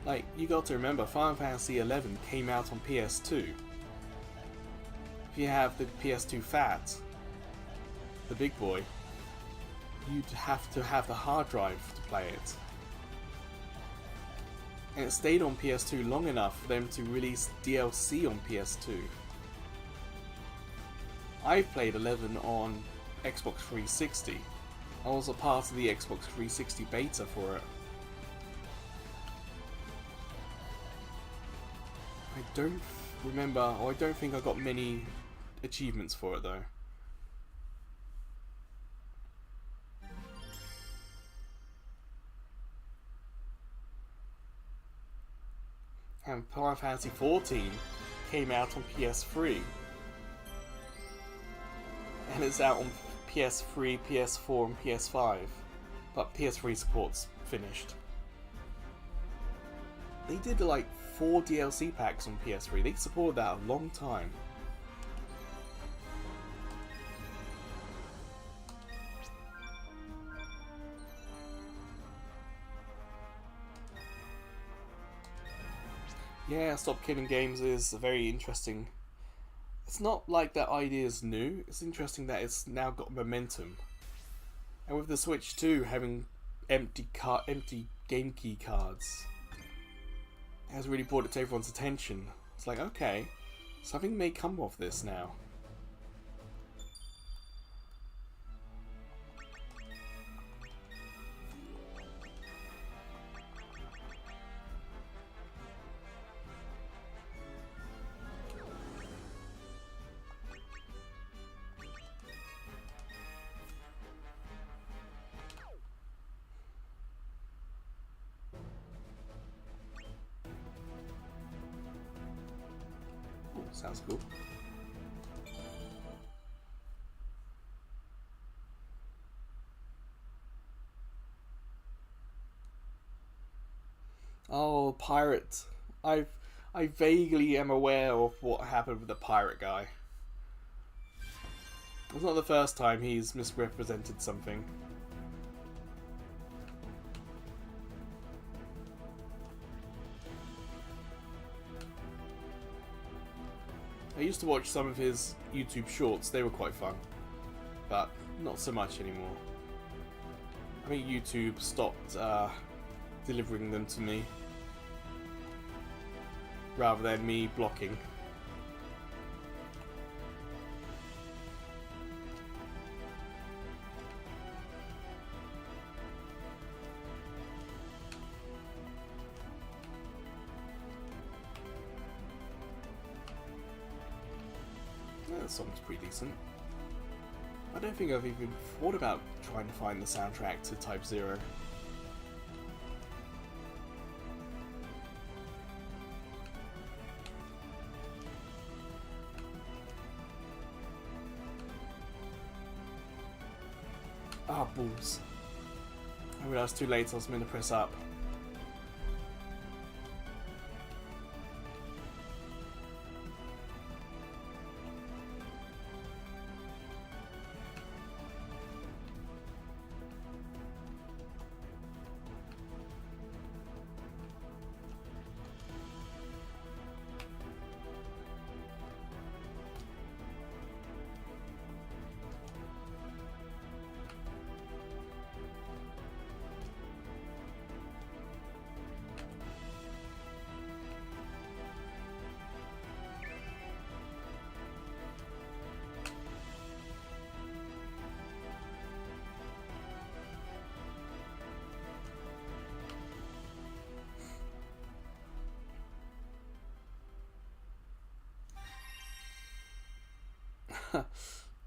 Like, you got to remember, Final Fantasy XI came out on PS2. If you have the PS2 Fat, the big boy, you'd have to have the hard drive to play it. And it stayed on PS2 long enough for them to release DLC on PS2. I played 11 on Xbox 360. I was a part of the Xbox 360 beta for it. I don't remember, or I don't think I got many achievements for it though. And Final Fantasy XIV came out on PS3. And it's out on PS3, PS4 and PS5. But PS3 support's finished. They did like 4 DLC packs on PS3. They supported that a long time. Yeah, Stop Killing Games is very interesting. It's not like that idea is new. It's interesting that it's now got momentum. And with the Switch 2 having empty game key cards, it has really brought it to everyone's attention. It's like, okay, something may come of this now. Sounds cool. Oh, pirate. I vaguely am aware of what happened with the pirate guy. It's not the first time he's misrepresented something. I used to watch some of his YouTube shorts, they were quite fun, but not so much anymore. I think YouTube stopped delivering them to me, rather than me blocking. Yeah, the song's pretty decent. I don't think I've even thought about trying to find the soundtrack to Type 0. Ah, balls. I realised too late I was meant to press up.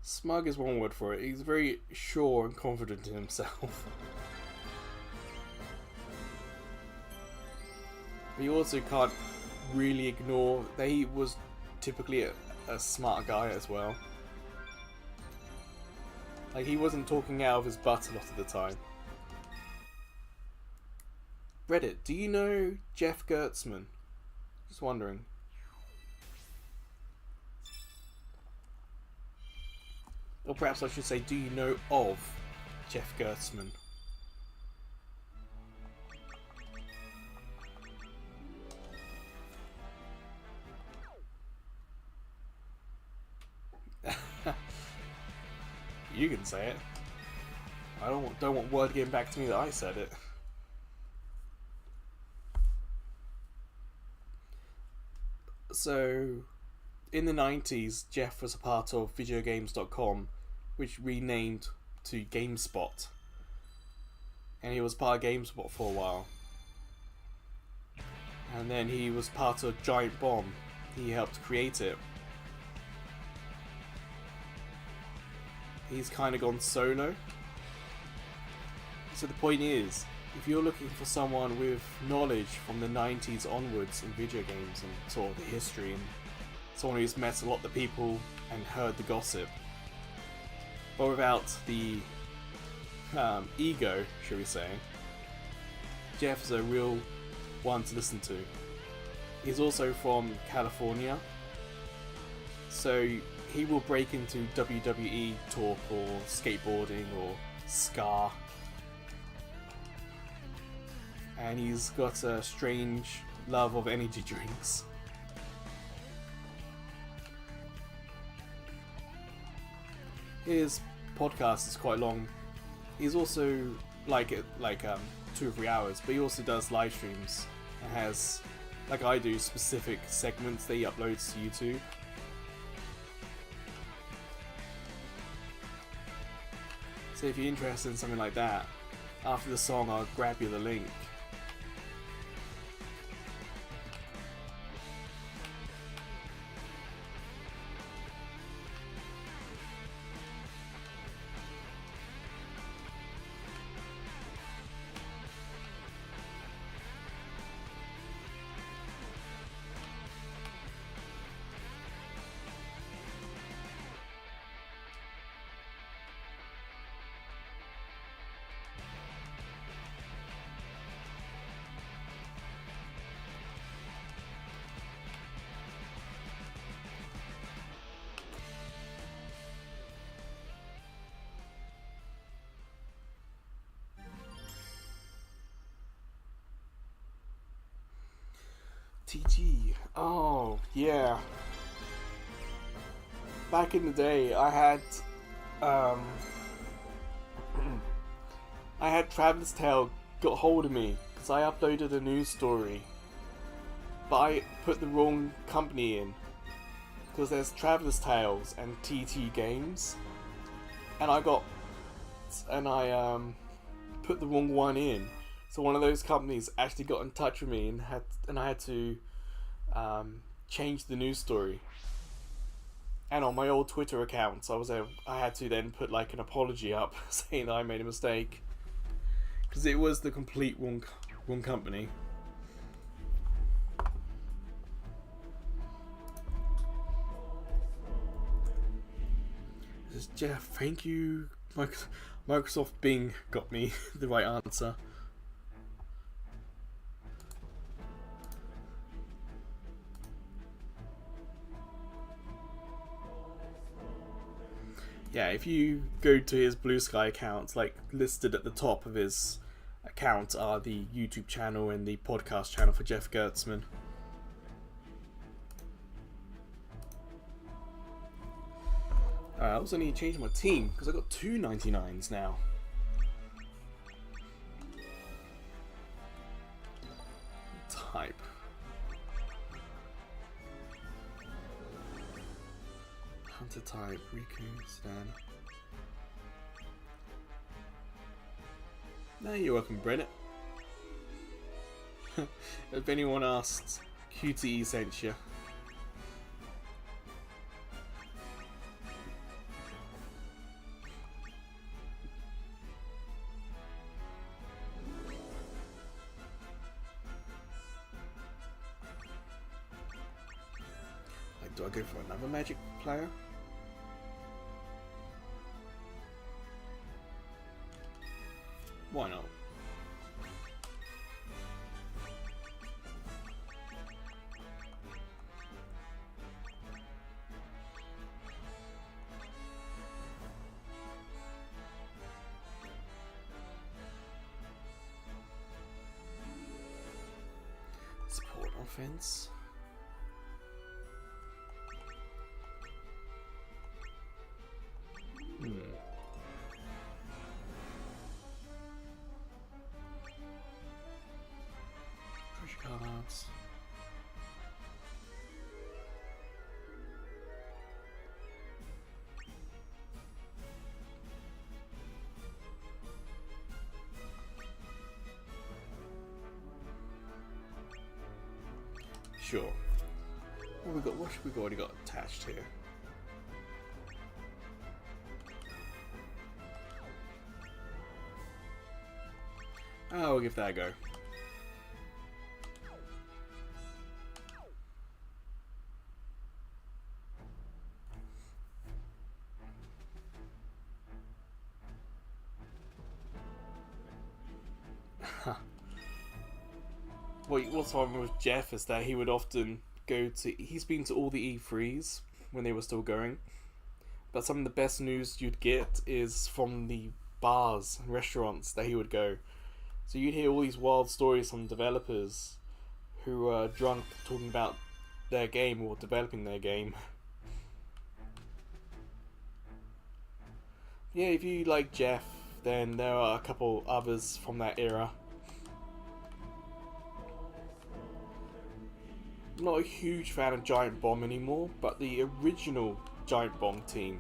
Smug is one word for it. He's very sure and confident in himself. But you also can't really ignore that he was typically a smart guy as well. Like, he wasn't talking out of his butt a lot of the time. Reddit, do you know Jeff Gertzman? Just wondering. Or perhaps I should say, do you know of Jeff Gertzman? You can say it. I don't want word getting back to me that I said it. So, in the 90s, Jeff was a part of videogames.com, which renamed to GameSpot. And he was part of GameSpot for a while. And then he was part of Giant Bomb. He helped create it. He's kind of gone solo. So the point is, if you're looking for someone with knowledge from the 90s onwards in video games and sort of the history, and someone who's met a lot of the people and heard the gossip, but without the ego, shall we say, Jeff's a real one to listen to. He's also from California, so he will break into WWE talk or skateboarding or ska. And he's got a strange love of energy drinks. His podcast is quite long. He's also like 2 or 3 hours, but he also does live streams and has, like I do, specific segments that he uploads to YouTube. So if you're interested in something like that, after the song I'll grab you the link. TT. Oh, yeah. Back in the day, I had Travis Tale got hold of me because I uploaded a news story, but I put the wrong company in because there's Traveler's Tales and TT Games, and I put the wrong one in. So one of those companies actually got in touch with me and I had to change the news story. And on my old Twitter accounts, I had to then put like an apology up saying that I made a mistake because it was the complete wrong company. This is Jeff. Thank you, Microsoft Bing got me the right answer. Yeah, if you go to his Blue Sky account, like listed at the top of his account are the YouTube channel and the podcast channel for Jeff Gertzman. I also need to change my team because I've got 2 99s now. Type. Hunter type, Riku, Stan. No, you're welcome, Brennet. If anyone asked, QTE sent you. Like, do I go for another magic player? Why not? Support offense. Cards. Sure. What have we already got attached here? I'll give that a go. What's wrong with Jeff is that he would often he's been to all the E3s when they were still going, but some of the best news you'd get is from the bars and restaurants that he would go. So you'd hear all these wild stories from developers who are drunk talking about their game or developing their game. Yeah, if you like Jeff, then there are a couple others from that era. I'm not a huge fan of Giant Bomb anymore, but the original Giant Bomb team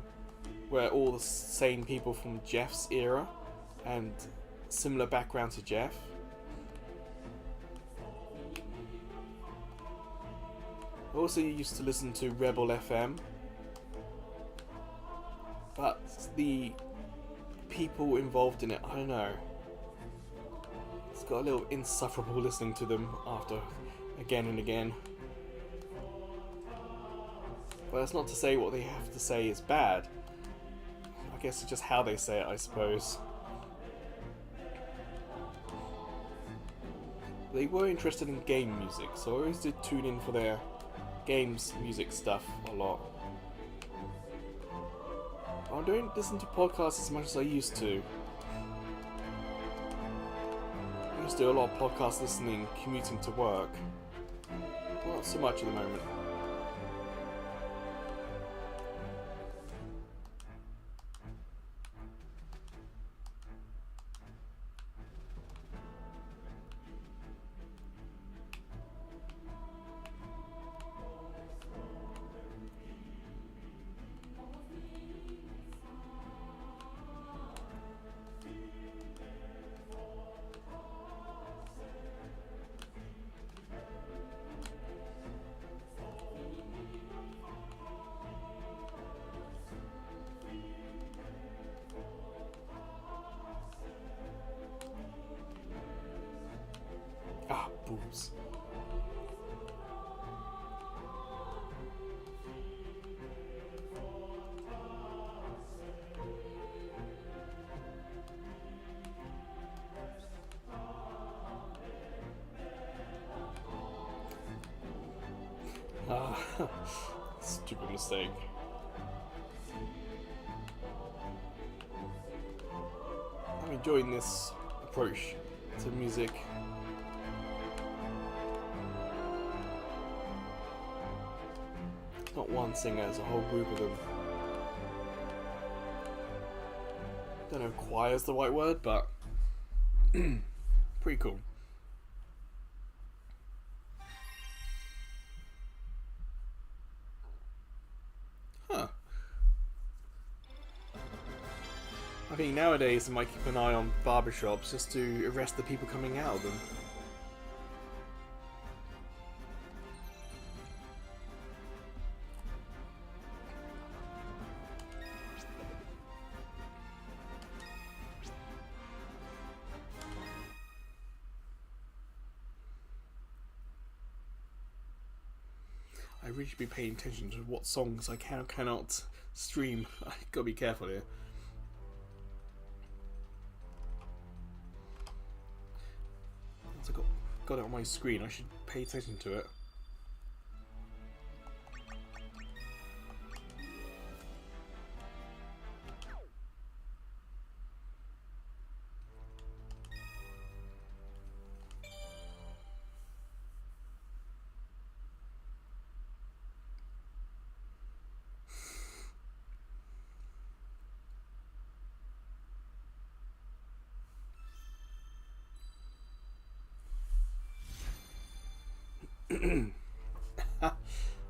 were all the same people from Jeff's era and similar background to Jeff. I also used to listen to Rebel FM, but the people involved in it, I don't know. It's got a little insufferable listening to them after again and again. But that's not to say what they have to say is bad. I guess it's just how they say it, I suppose. They were interested in game music, so I always did tune in for their games music stuff a lot. I don't listen to podcasts as much as I used to. I used to do a lot of podcast listening commuting to work. Well, not so much at the moment. Ah, balls. Ah, stupid mistake. I'm enjoying this approach to music. It's not one singer, it's a whole group of them. Don't know if choir is the right word, but pretty cool. Huh. I think nowadays I might keep an eye on barbershops just to arrest the people coming out of them. I really should be paying attention to what songs I can or cannot stream. I gotta be careful here. Once I got it on my screen, I should pay attention to it.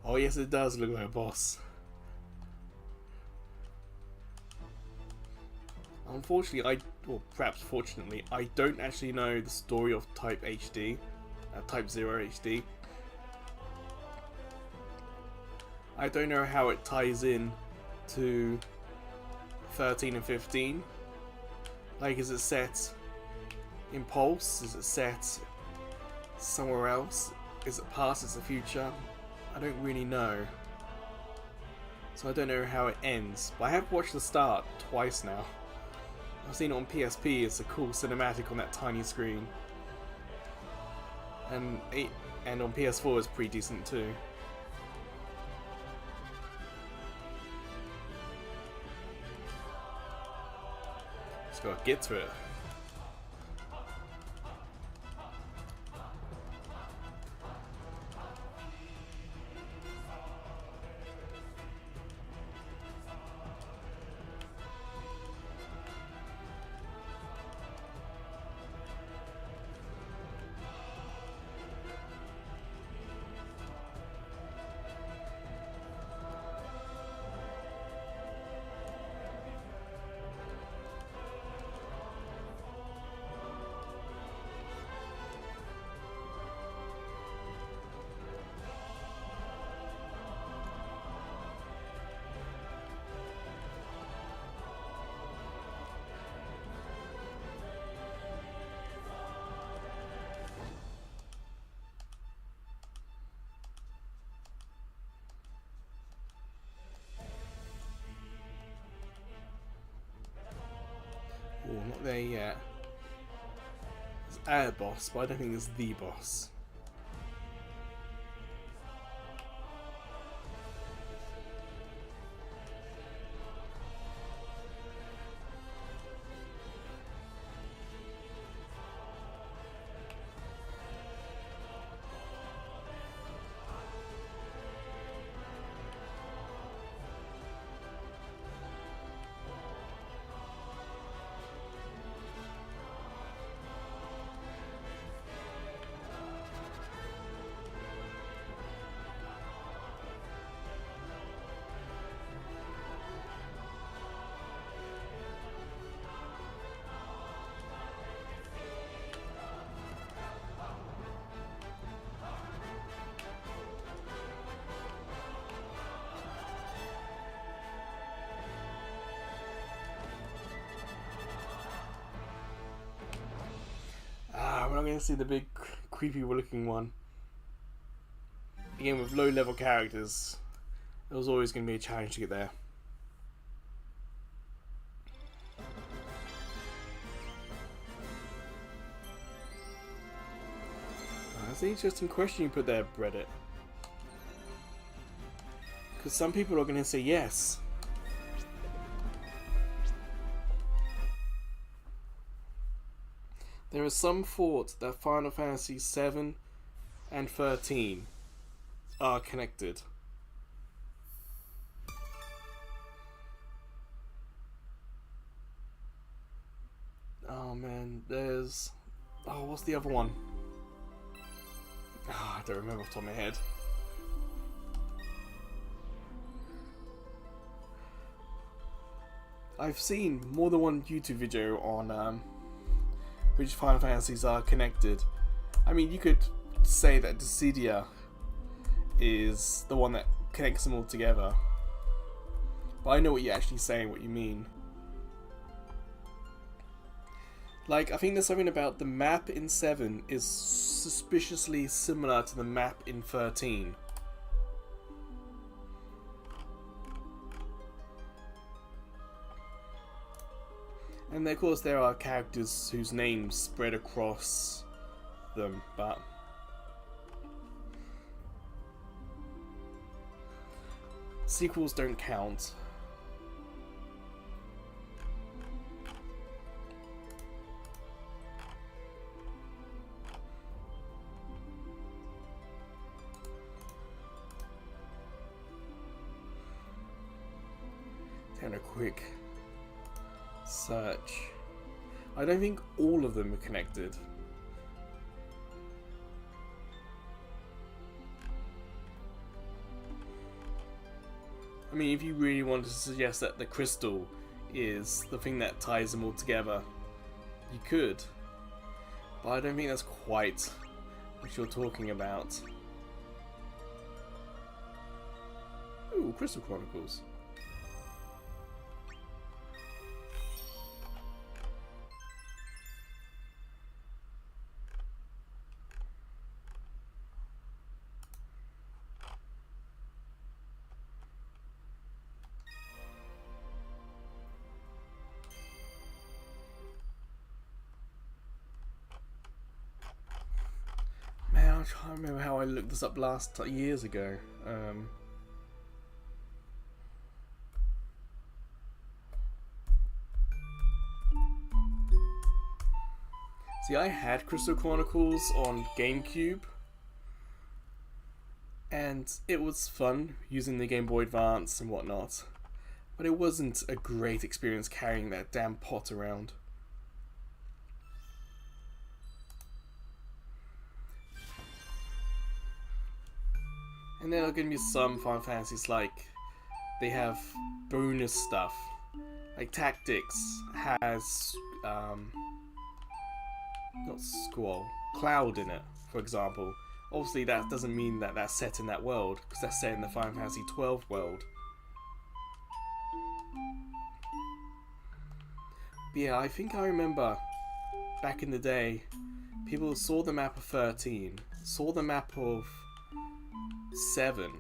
Oh yes, it does look like a boss. Unfortunately, or perhaps fortunately, I don't actually know the story of Type HD, Type 0 HD. I don't know how it ties in to 13 and 15. Like, is it set in Pulse? Is it set somewhere else? Is it past? Is it future? I don't really know. So I don't know how it ends. But I have watched the start twice now. I've seen it on PSP. It's a cool cinematic on that tiny screen. And on PS4 it's pretty decent too. Just gotta get to it. Oh, not there yet. It's a boss, but I don't think it's the boss. gonna see the big creepy looking one. Again, with low level characters, it was always gonna be a challenge to get there. That's an interesting question you put there, Reddit. Because some people are gonna say yes. There is some thought that Final Fantasy 7 and 13 are connected. Oh man, there's... Oh, what's the other one? Oh, I don't remember off the top of my head. I've seen more than one YouTube video on which Final Fantasies are connected. I mean, you could say that Dissidia is the one that connects them all together. But I know what you're actually saying, what you mean. Like, I think there's something about the map in 7 is suspiciously similar to the map in 13. And of course there are characters whose names spread across them, but sequels don't count. And a quick search. I don't think all of them are connected. I mean, if you really wanted to suggest that the crystal is the thing that ties them all together, you could. But I don't think that's quite what you're talking about. Ooh, Crystal Chronicles. Man, I'm trying to remember how I looked this up years ago. See, I had Crystal Chronicles on GameCube, and it was fun using the Game Boy Advance and whatnot, but it wasn't a great experience carrying that damn pot around. And there are going to be some Final Fantasies, like, they have bonus stuff. Like Tactics has, not Squall, Cloud in it, for example. Obviously that doesn't mean that that's set in that world, because that's set in the Final Fantasy XII world. But yeah, I think I remember back in the day, people saw the map of 13, saw the map of 7,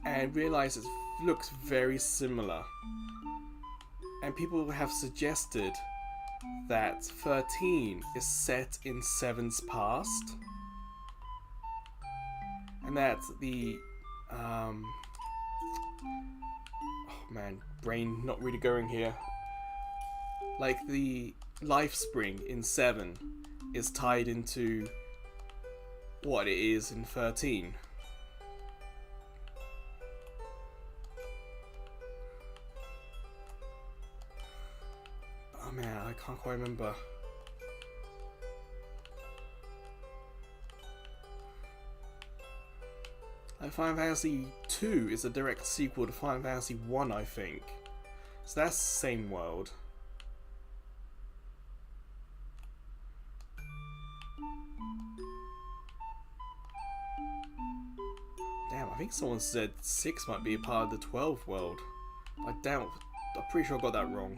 and realized it looks very similar. And people have suggested that 13 is set in 7's past, and that the oh man, brain not really going here. Like the life spring in 7 is tied into what it is in 13. Oh man, I can't quite remember. Final Fantasy 2 is a direct sequel to Final Fantasy 1, I think. So that's the same world. Damn, I think someone said 6 might be a part of the 12 world. I'm pretty sure I got that wrong.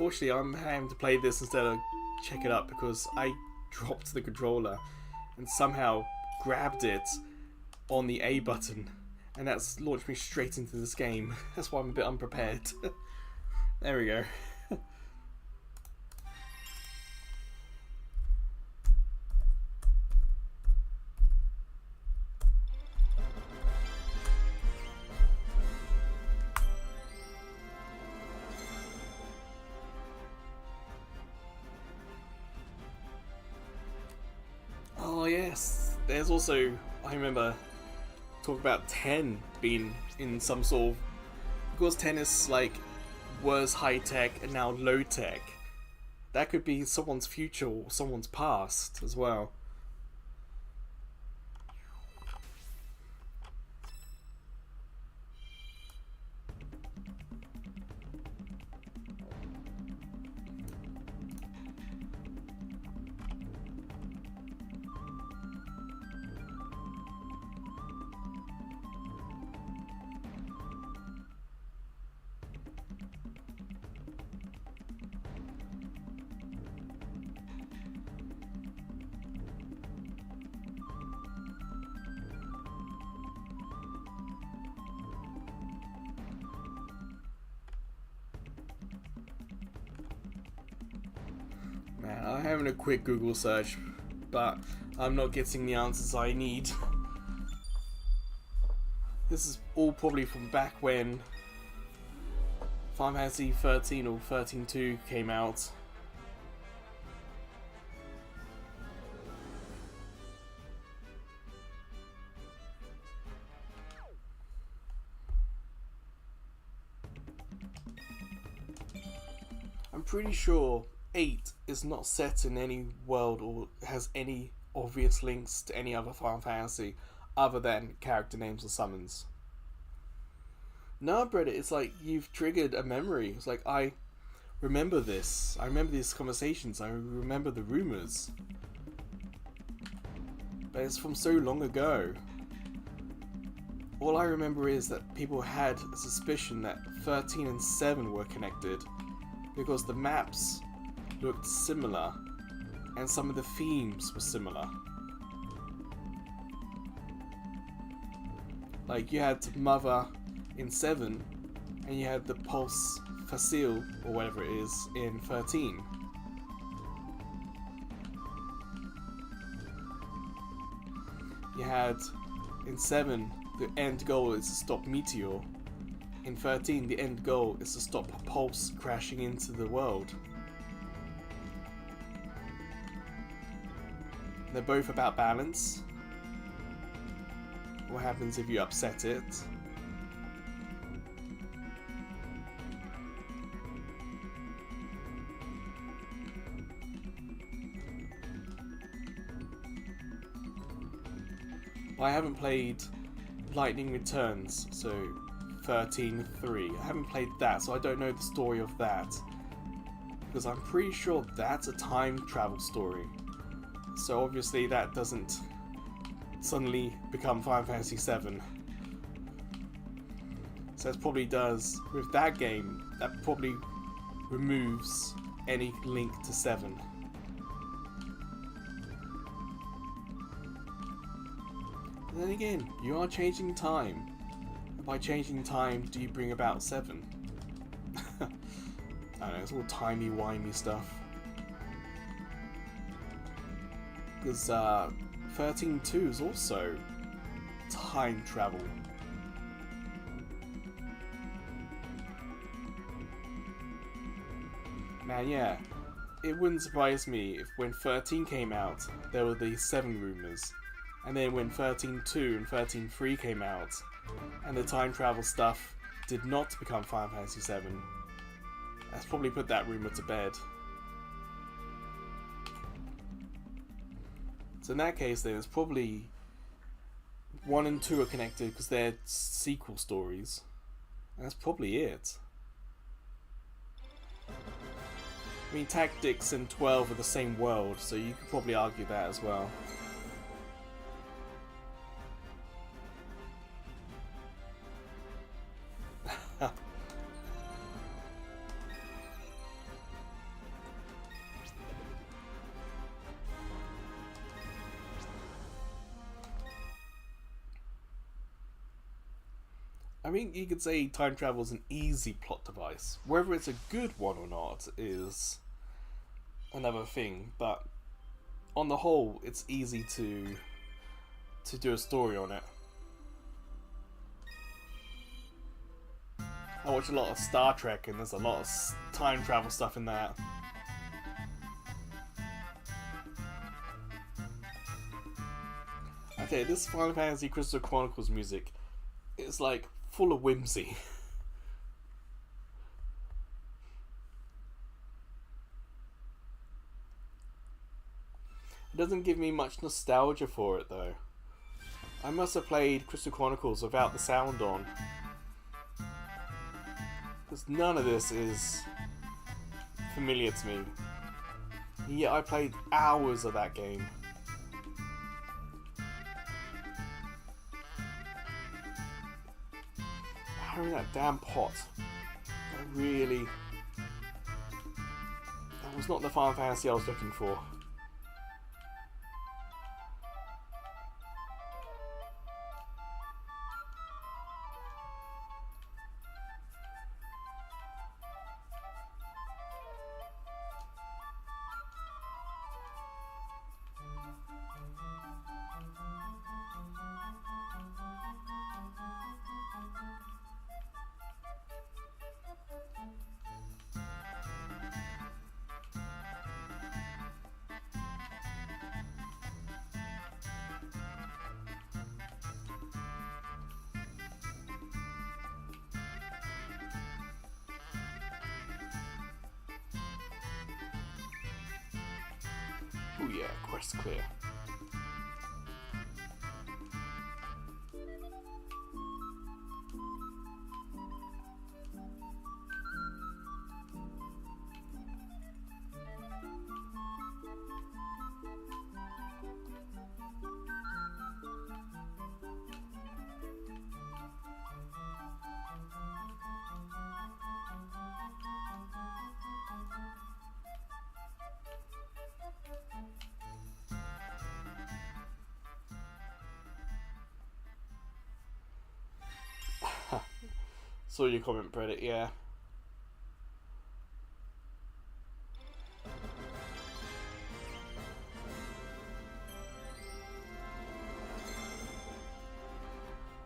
unfortunately, I'm having to play this instead of check it up because I dropped the controller and somehow grabbed it on the A button, and that's launched me straight into this game. That's why I'm a bit unprepared. There we go. Oh yes, there's also, I remember talk about 10 being in some sort of, because 10 is like was high tech and now low tech. That could be someone's future or someone's past as well. Man, I'm having a quick Google search, but I'm not getting the answers I need. This is all probably from back when Final Fantasy 13 or 13.2 came out. I'm pretty sure 8 is not set in any world or has any obvious links to any other Final Fantasy other than character names or summons. No, Brett, it's like you've triggered a memory. It's like, I remember this. I remember these conversations. I remember the rumors. But it's from so long ago. All I remember is that people had a suspicion that 13 and 7 were connected because the maps looked similar and some of the themes were similar. Like you had Mother in 7 and you had the Pulse Facile or whatever it is in 13. You had in 7 the end goal is to stop Meteor. In 13 the end goal is to stop Pulse crashing into the world. They're both about balance. What happens if you upset it? Well, I haven't played Lightning Returns, so 13.3. I haven't played that, so I don't know the story of that. Because I'm pretty sure that's a time travel story. So obviously that doesn't suddenly become Final Fantasy VII. So it probably does, with that game, that probably removes any link to 7. But then again, you are changing time. And by changing time, do you bring about 7? I don't know, it's all timey-wimey stuff. Because 13.2 is also time travel. Man, yeah, it wouldn't surprise me if when 13 came out, there were these 7 rumors. And then when 13.2 and 13.3 came out, and the time travel stuff did not become Final Fantasy VII, that's probably put that rumor to bed. So in that case then, it's probably 1 and 2 are connected because they're sequel stories. And that's probably it. I mean, Tactics and 12 are the same world, so you could probably argue that as well. I mean, you could say time travel is an easy plot device. Whether it's a good one or not is another thing, but on the whole, it's easy to do a story on it. I watch a lot of Star Trek, and there's a lot of time travel stuff in that. Okay, this Final Fantasy Crystal Chronicles music is like full of whimsy. It doesn't give me much nostalgia for it though. I must have played Crystal Chronicles without the sound on, because none of this is familiar to me. And yet I played hours of that game. Having that damn pot, that was not the Final Fantasy I was looking for. Oh yeah, quest clear. Saw your comment, Predator, yeah.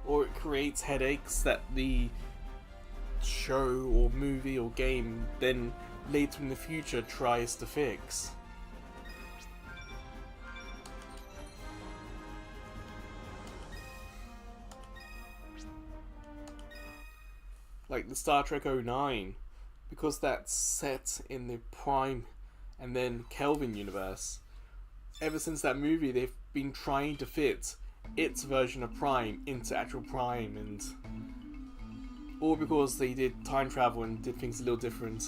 Or it creates headaches that the show or movie or game then later in the future tries to fix. Like the Star Trek 09, because that's set in the Prime and then Kelvin universe. Ever since that movie, they've been trying to fit its version of Prime into actual Prime, and all because they did time travel and did things a little different.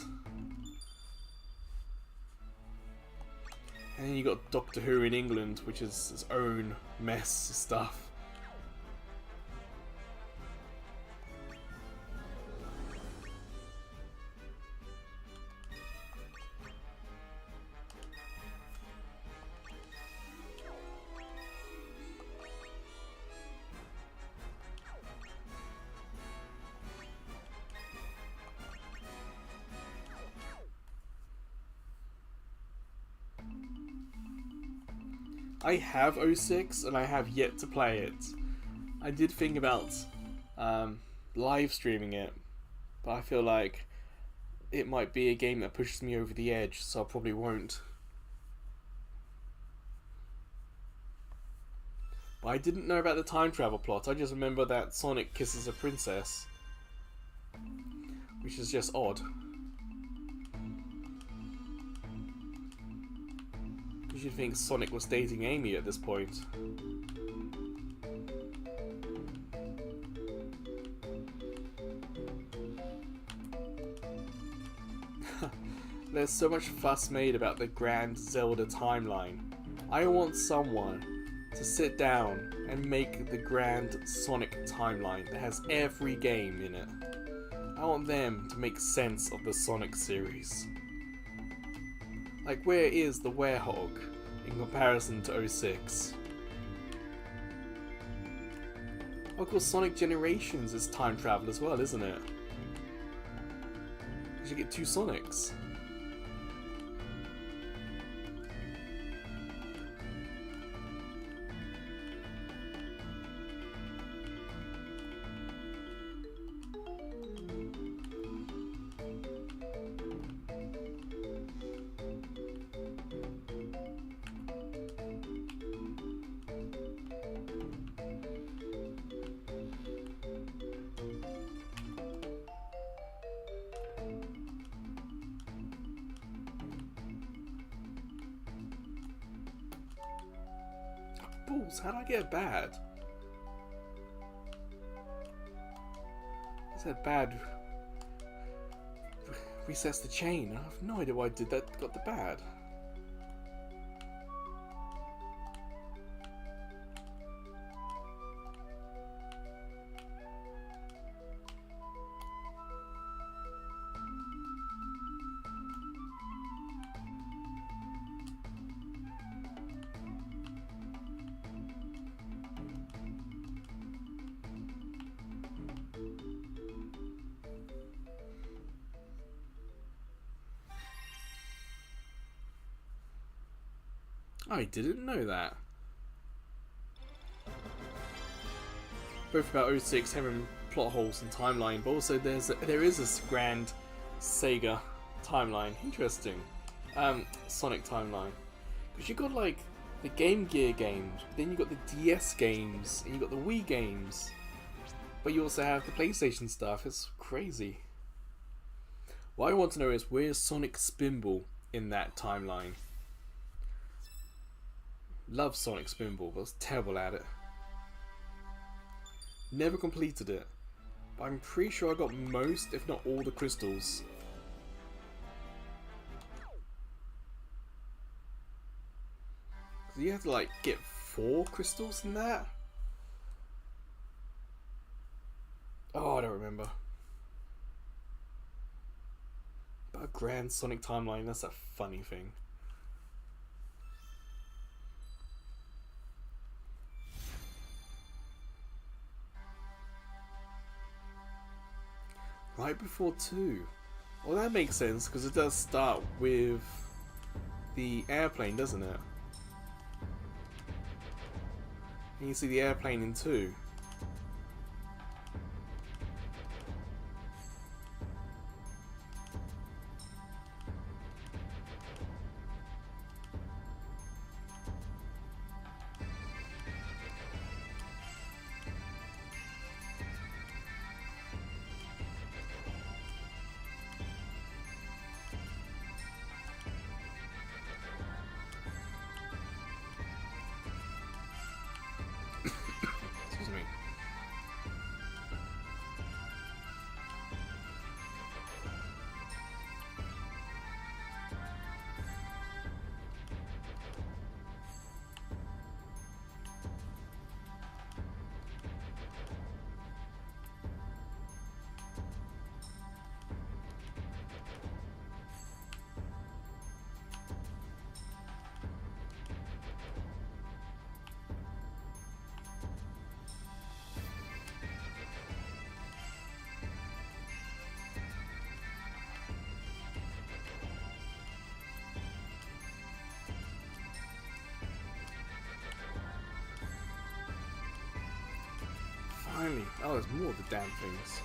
And then you got Doctor Who in England, which is its own mess of stuff. I have 06 and I have yet to play it. I did think about live streaming it, but I feel like it might be a game that pushes me over the edge, so I probably won't. But I didn't know about the time travel plot. I just remember that Sonic kisses a princess, which is just odd. You think Sonic was dating Amy at this point. There's so much fuss made about the grand Zelda timeline. I want someone to sit down and make the grand Sonic timeline that has every game in it. I want them to make sense of the Sonic series. Like, where is the Werehog in comparison to 06? Of course, Sonic Generations is time travel as well, isn't it? You should get 2 Sonics. Balls, how did I get bad? I said bad resets the chain. I have no idea why I did that. Got the bad. I didn't know that. Both about 06 having plot holes in timeline, but also there is this grand Sega timeline. Interesting. Sonic timeline. Because you got like the Game Gear games, but then you got the DS games, and you got the Wii games. But you also have the PlayStation stuff. It's crazy. What I want to know is, where's Sonic Spinball in that timeline? Love Sonic Spinball, but I was terrible at it. Never completed it, but I'm pretty sure I got most, if not all, the crystals. So you have to like get 4 crystals in that? Oh, I don't remember. But a grand Sonic timeline, that's a funny thing. Right before 2. Well, that makes sense, because it does start with the airplane, doesn't it? And you see the airplane in 2. Excuse me. Finally. Oh, there's more of the damn things.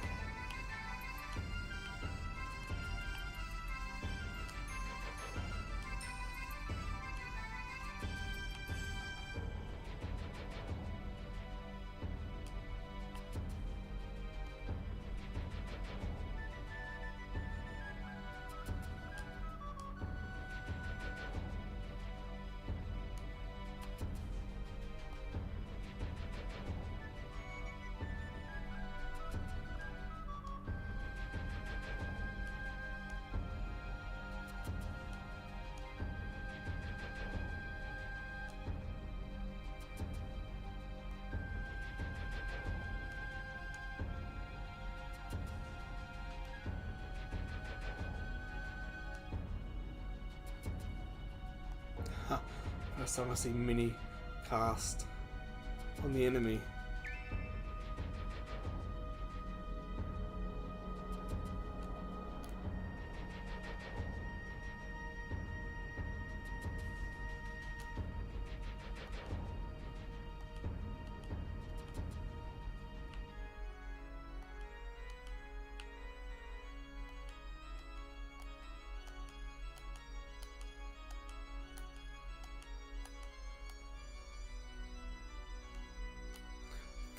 First time I see mini cast on the enemy.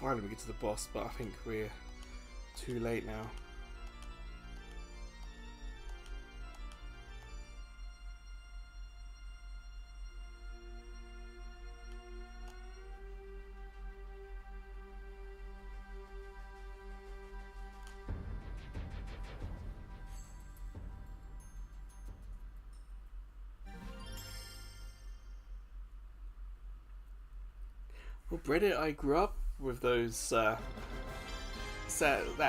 finally get to the boss, but I think we're too late now. Well, Reddit, I grew up with those that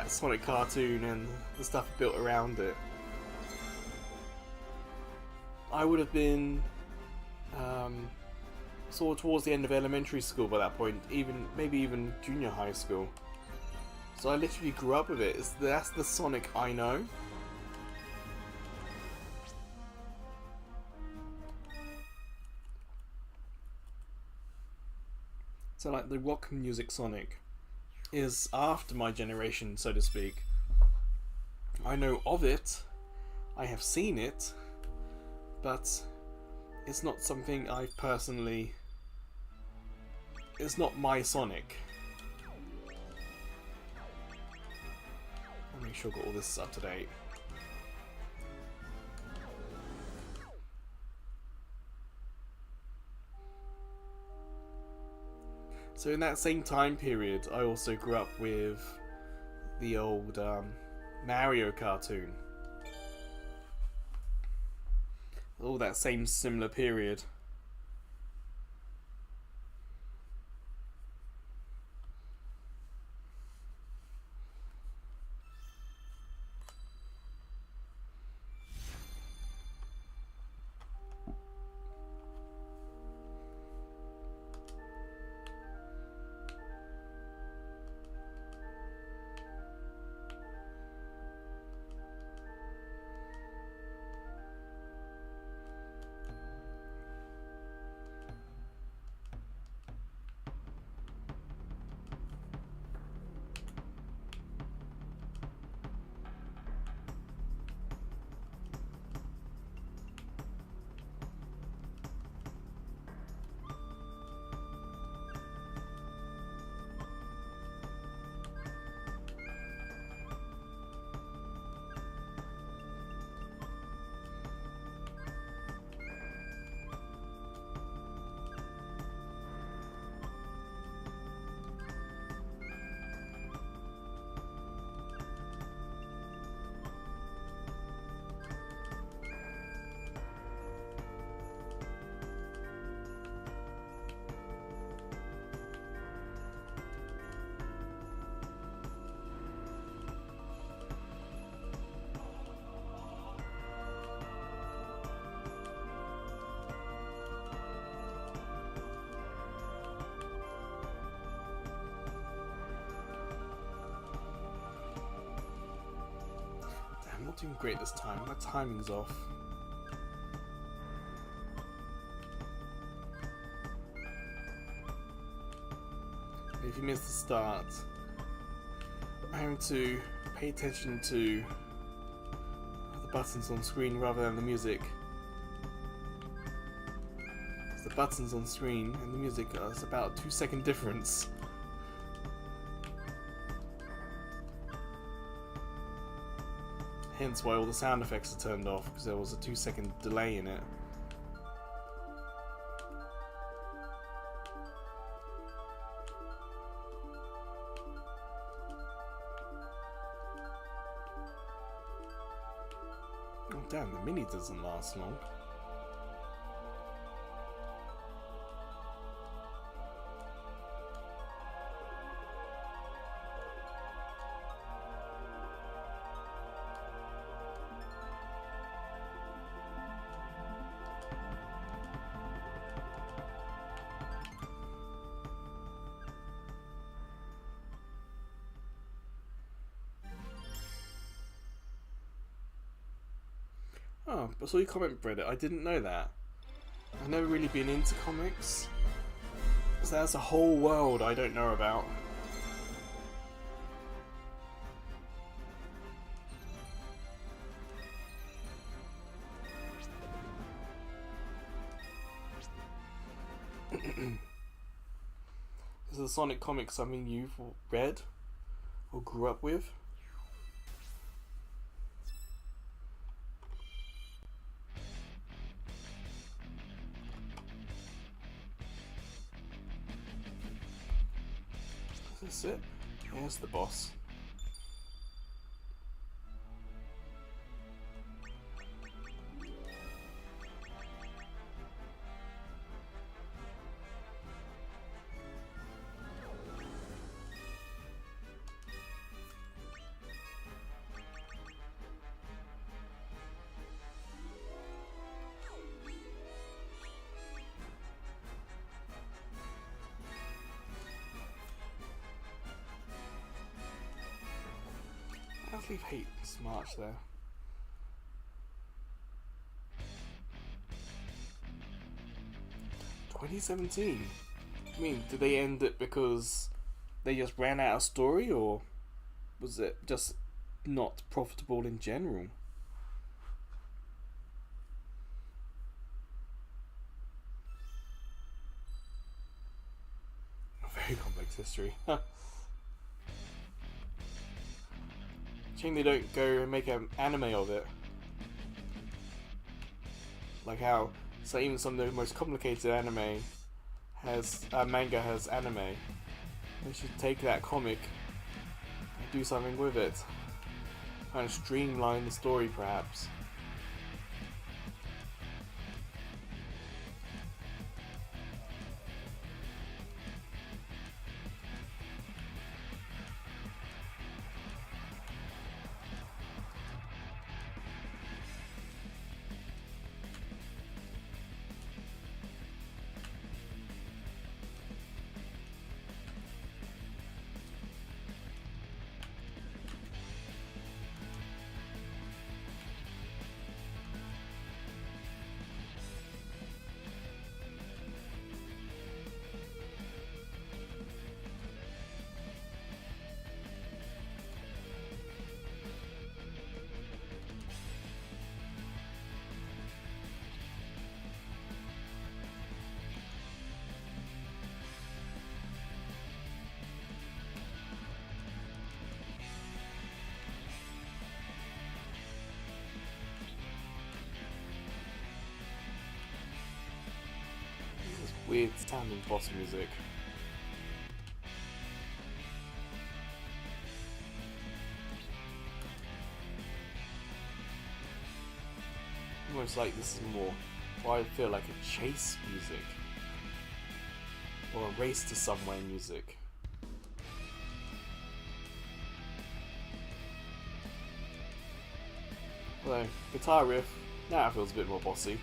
Sonic cartoon and the stuff built around it. I would have been sort of towards the end of elementary school by that point, maybe even junior high school. So I literally grew up with it. That's the Sonic I know. So like the rock music Sonic is after my generation, so to speak. I know of it, I have seen it, but it's not something I've personally... It's not my Sonic. I'll make sure I've got all this up to date. So in that same time period, I also grew up with the old Mario cartoon. All that same similar period. I'm not doing great this time. My timing's off. If you miss the start, I'm having to pay attention to the buttons on screen rather than the music. The buttons on screen and the music are about a 2-second difference. Hence why all the sound effects are turned off, because there was a 2-second delay in it. Oh damn, the mini doesn't last long. Oh, I saw your comment, Reddit. I didn't know that. I've never really been into comics. So that's a whole world I don't know about. Is the Sonic comic something you've read or grew up with? Is this it? Here's the boss. I actually hate this march there. "2017? I mean, did they end it because they just ran out of story, or was it just not profitable in general?" A very complex history. Shame they don't go and make an anime of it. Like how, so even some of the most complicated anime has manga has anime. They should take that comic and do something with it. Kind of streamline the story, perhaps. Weird sounding boss music. Almost like this is more what I feel like a chase music. Or a race to somewhere music. Although, guitar riff, now it feels a bit more bossy.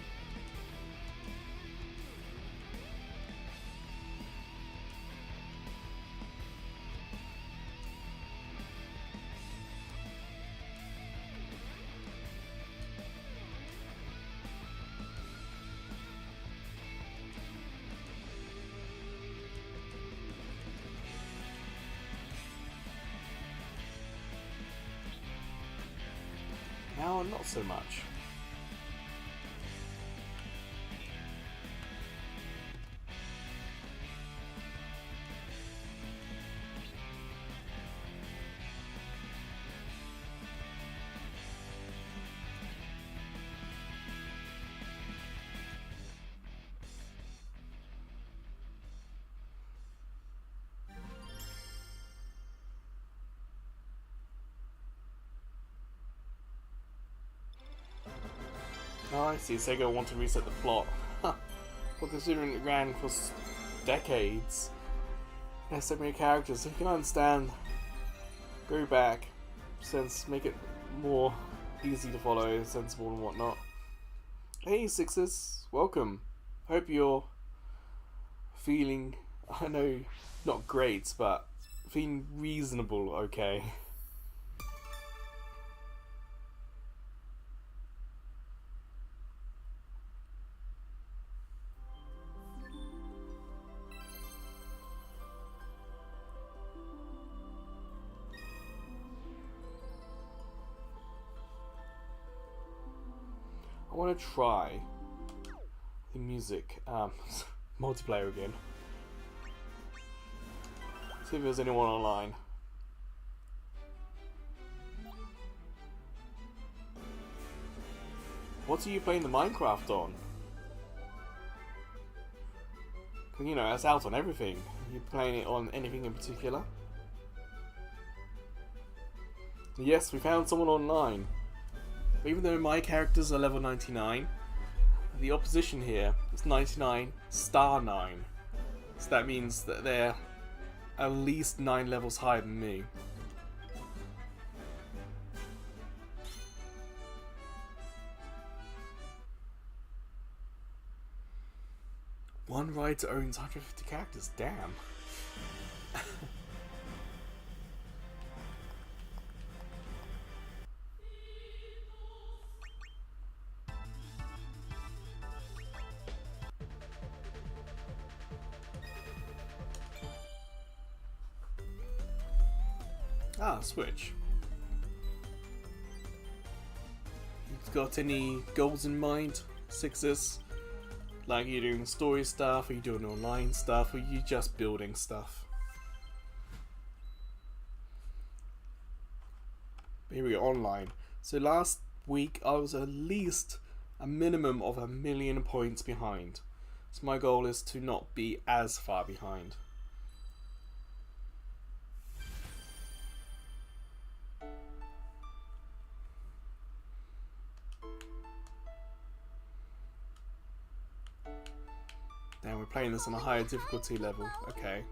Now, not so much. Oh, I see. Sega want to reset the plot. Huh. Well, considering it ran for decades, there's so many characters, so you can understand. Go back, make it more easy to follow, sensible and whatnot. Hey, Sixers, welcome. Hope you're feeling, I know, not great, but feeling reasonable okay. I want to try the music, multiplayer again. See if there's anyone online. What are you playing the Minecraft on? Cause you know, it's out on everything. Are you playing it on anything in particular? Yes, we found someone online. But even though my characters are level 99, the opposition here is 99 star 9. So that means that they're at least 9 levels higher than me. One writer owns 150 characters, damn. Ah, Switch. You've got any goals in mind, Sixes? Like, are you doing story stuff, are you doing online stuff, or are you just building stuff? Here we go, online. So last week I was at least a minimum of 1 million points behind. So my goal is to not be as far behind. Now we're playing this on a higher difficulty level. Okay.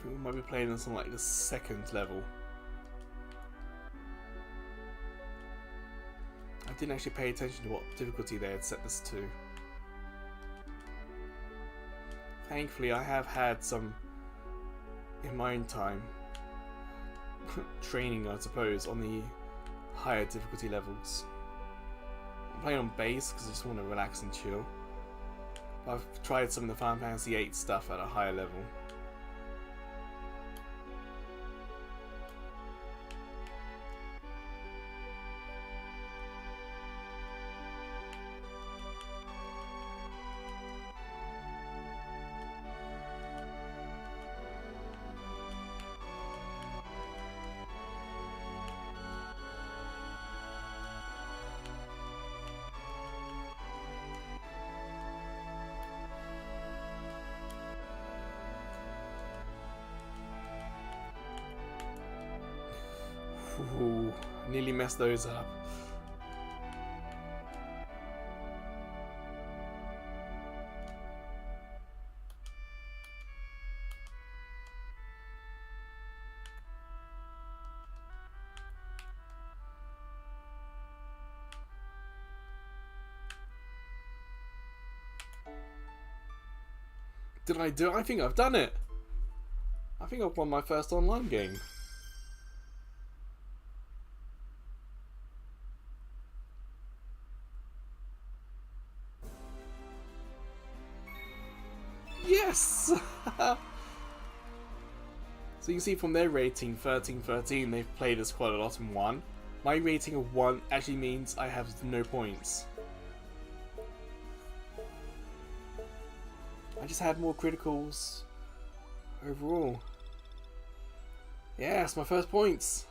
We might be playing this on like the 2nd level. I didn't actually pay attention to what difficulty they had set this to. Thankfully, I have had some, in my own time, training, I suppose, on the higher difficulty levels. I'm playing on base because I just want to relax and chill. I've tried some of the Final Fantasy VIII stuff at a higher level. Ooh, nearly messed those up. Did I do it? I think I've done it. I think I've won my first online game. Yes! So you see from their rating 13, they've played us quite a lot and won. My rating of 1 actually means I have no points. I just had more criticals overall. Yes, my first points.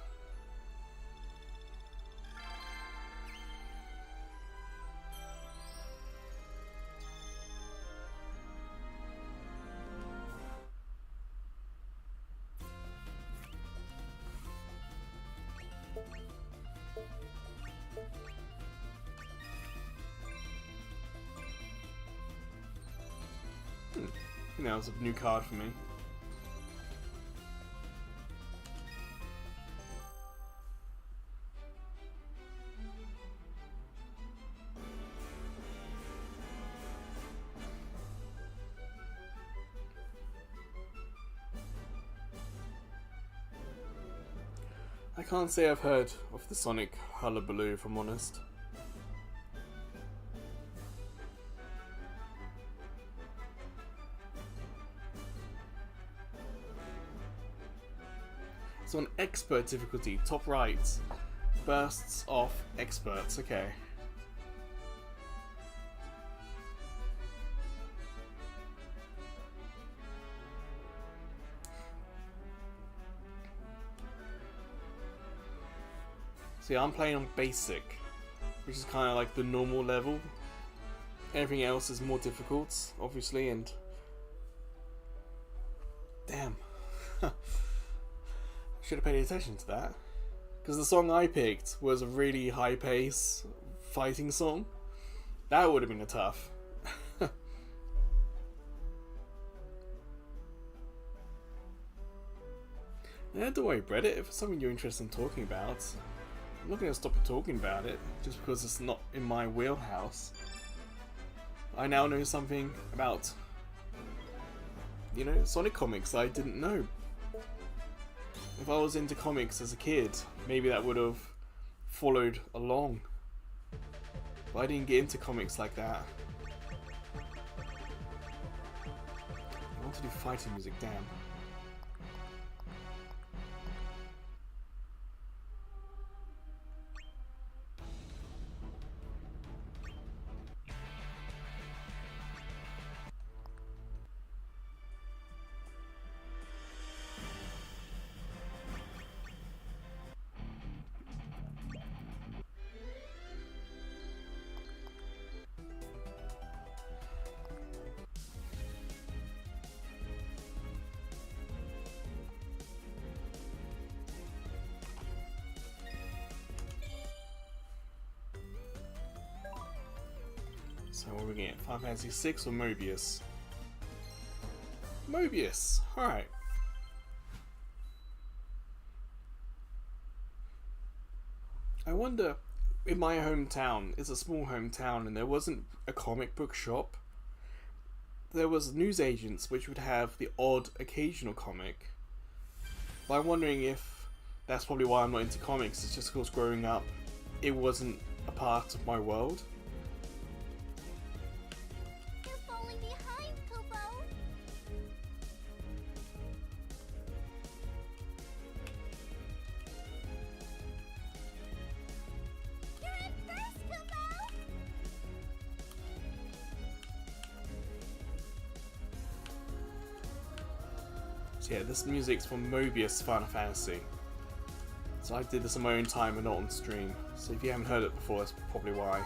Now it's a new card for me. I can't say I've heard of the Sonic Hullabaloo, if I'm honest. It's on expert difficulty, top right. Bursts off experts, okay. See, I'm playing on basic, which is kind of like the normal level. Everything else is more difficult, obviously, and... Damn. Should have paid attention to that. Because the song I picked was a really high pace fighting song. That would have been a tough. Yeah, don't worry, Reddit. If it's something you're interested in talking about, I'm not going to stop talking about it just because it's not in my wheelhouse. I now know something about, you know, Sonic comics I didn't know. If I was into comics as a kid, maybe that would have followed along. But I didn't get into comics like that. I want to do fighting music, damn. So what are we getting? Final Fantasy 6 or Mobius? Mobius! Alright. I wonder, in my hometown, it's a small hometown and there wasn't a comic book shop. There was newsagents which would have the odd occasional comic. But I'm wondering if that's probably why I'm not into comics. It's just because growing up it wasn't a part of my world. So yeah, this music's from Mobius Final Fantasy. So I did this on my own time and not on stream. So if you haven't heard it before, that's probably why.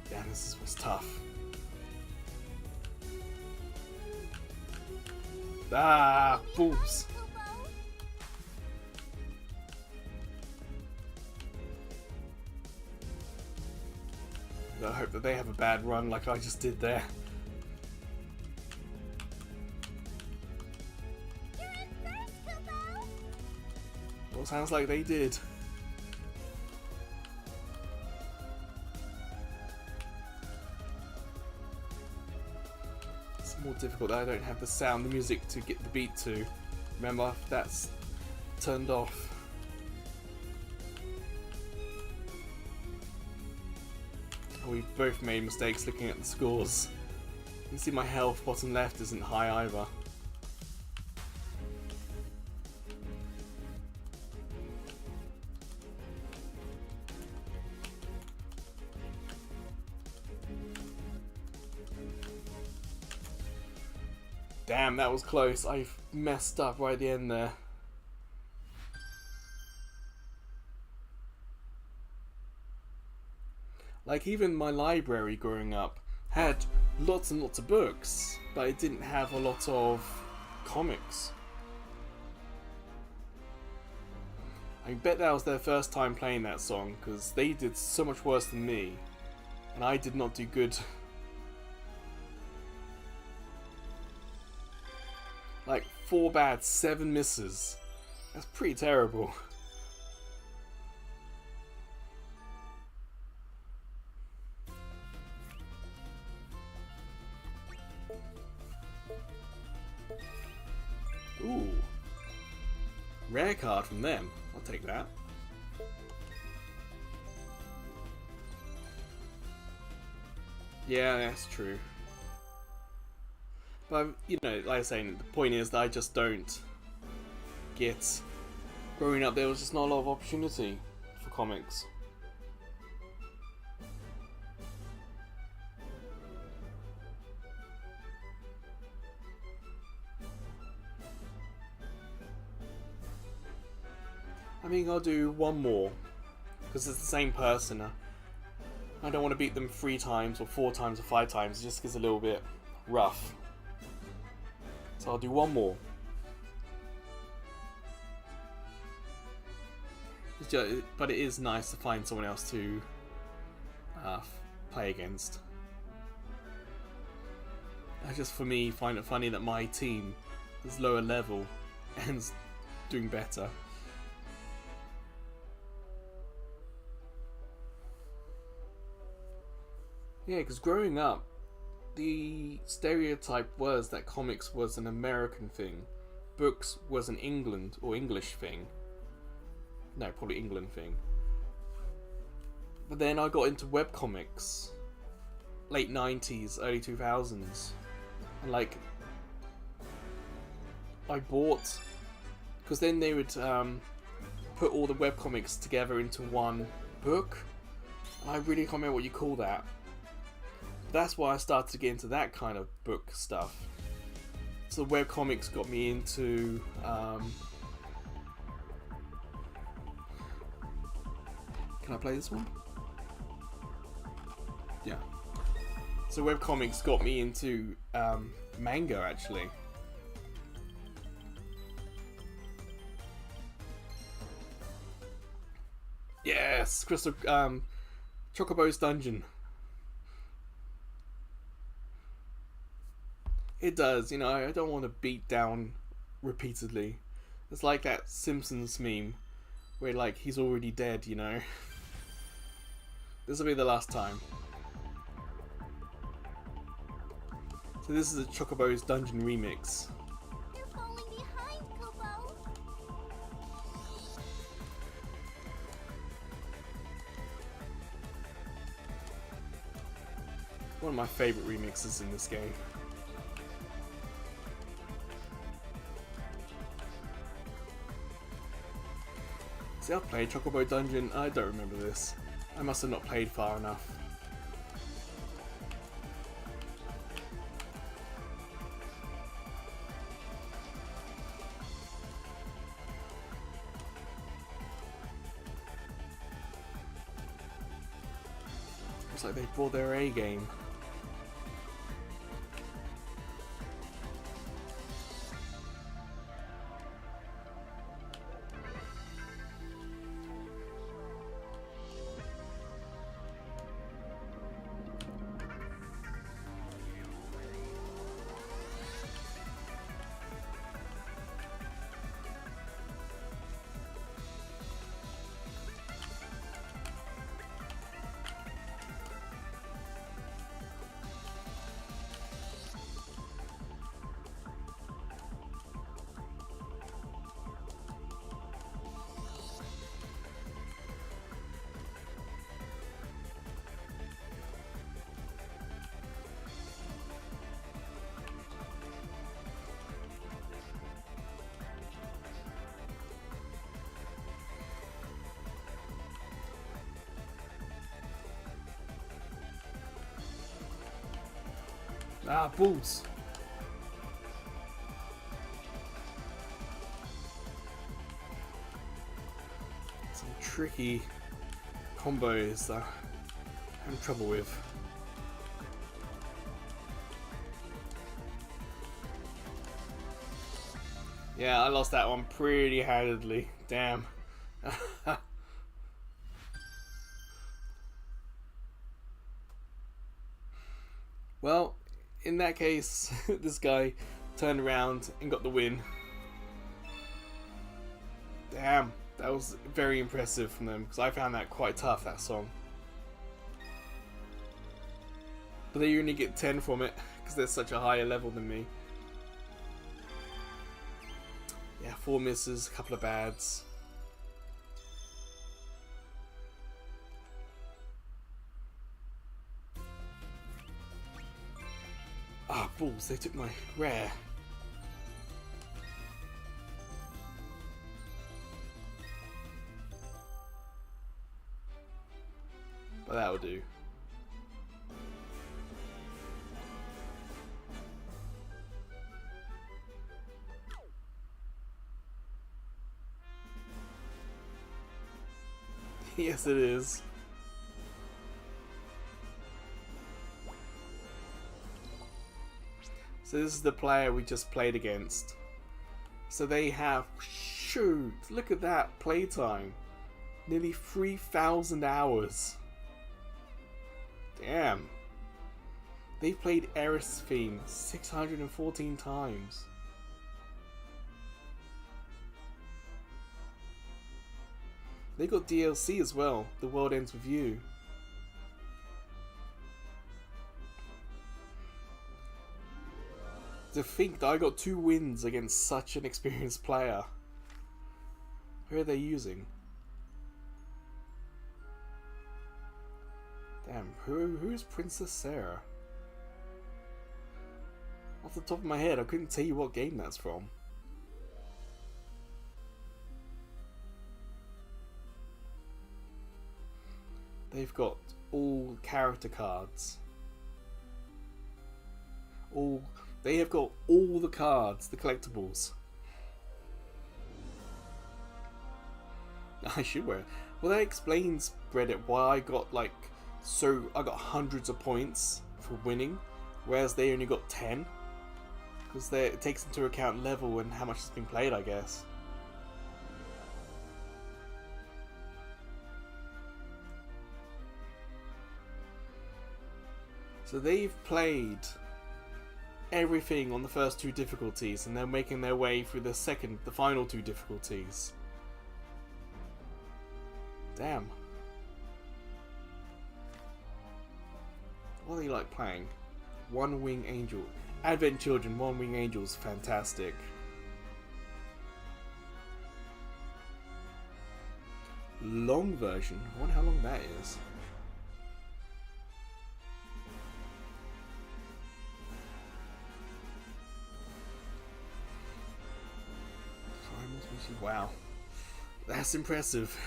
Damn, this was tough. Ah, balls. I hope that they have a bad run like I just did there. Well, sounds like they did. It's more difficult that I don't have the sound, the music to get the beat to. Remember, that's turned off. We both made mistakes looking at the scores. You can see my health bottom left isn't high either. Damn, that was close. I messed up right at the end there. Like, even my library growing up had lots and lots of books, but it didn't have a lot of comics. I bet that was their first time playing that song, because they did so much worse than me, and I did not do good. Like, 4 bad, 7 misses. That's pretty terrible. Ooh. Rare card from them. I'll take that. Yeah, that's true. But, you know, like I was saying, the point is that I just don't get... Growing up, there was just not a lot of opportunity for comics. I mean, I'll do one more, because it's the same person. I don't want to beat them 3 times, or 4 times, or 5 times. It just gets a little bit rough. So I'll do one more. But it is nice to find someone else to play against. I just, for me, find it funny that my team is lower level and doing better. Yeah, because growing up, the stereotype was that comics was an American thing, books was an England or English thing. No, probably England thing. But then I got into webcomics, late 90s, early 2000s, and like, I bought, because then they would put all the webcomics together into one book. I really can't remember what you call that. That's why I started to get into that kind of book stuff. So webcomics got me into can I play this one? Yeah. So webcomics got me into manga, actually. Yes, Crystal Chocobo's Dungeon. It does, you know, I don't want to beat down repeatedly. It's like that Simpsons meme where, like, he's already dead, you know. This will be the last time. So this is a Chocobo's Dungeon remix. You're falling behind, Kobo. One of my favourite remixes in this game. See, I've played Chocobo Dungeon. I don't remember this. I must have not played far enough. Looks like they brought their A game. Ah, balls! Some tricky combos that I'm having trouble with. Yeah, I lost that one pretty handedly. Damn. Well, in that case, this guy turned around and got the win. Damn, that was very impressive from them, because I found that quite tough, that song. But they only get 10 from it, because they're such a higher level than me. Yeah, 4 misses, a couple of bads. balls, they took my rare. But that'll do. Yes, it is. So this is the player we just played against. So they have, shoot, look at that playtime. Nearly 3,000 hours. Damn. They've played Eris theme 614 times. They got DLC as well, The World Ends With You. To think that I got 2 wins against such an experienced player. Who are they using? Damn, who's Princess Sarah? Off the top of my head, I couldn't tell you what game that's from. They've got all character cards. They have got all the cards, the collectibles. I should wear it. Well, that explains, Reddit, why I got I got hundreds of points for winning, whereas they only got 10. Because it takes into account level and how much has been played, I guess. So they've played everything on the first 2 difficulties, and they're making their way through the final 2 difficulties. Damn. What do you like playing? One Wing Angel. Advent Children, One Wing Angels, fantastic. Long version. I wonder how long that is. Wow, that's impressive.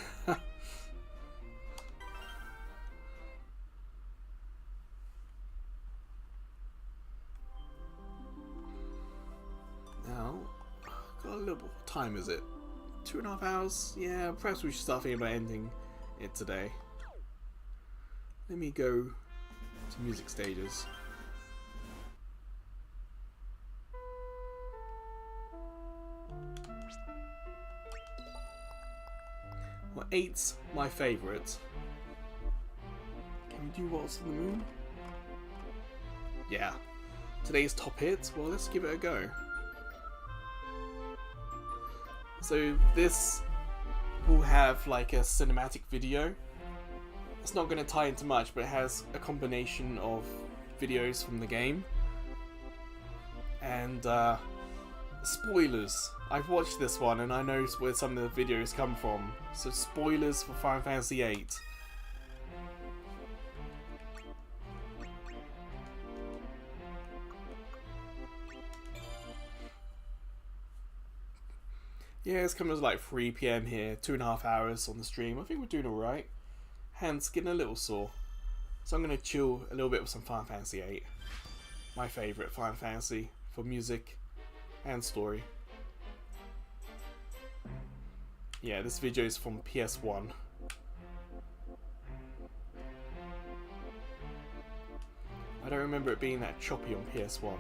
Now, got a little. What time is it? 2.5 hours? Yeah, perhaps we should start thinking about ending it today. Let me go to music stages. Well, 8's my favourite. Can we do Waltz on the Moon? Yeah. Today's top hit? Well, let's give it a go. So this will have like a cinematic video. It's not going to tie into much, but it has a combination of videos from the game. And spoilers. I've watched this one and I know where some of the videos come from. So spoilers for Final Fantasy VIII. Yeah, it's coming to like 3 PM here, 2.5 hours on the stream. I think we're doing alright. Hands getting a little sore. So I'm going to chill a little bit with some Final Fantasy VIII. My favourite Final Fantasy for music and story. Yeah, this video is from PS1. I don't remember it being that choppy on PS1.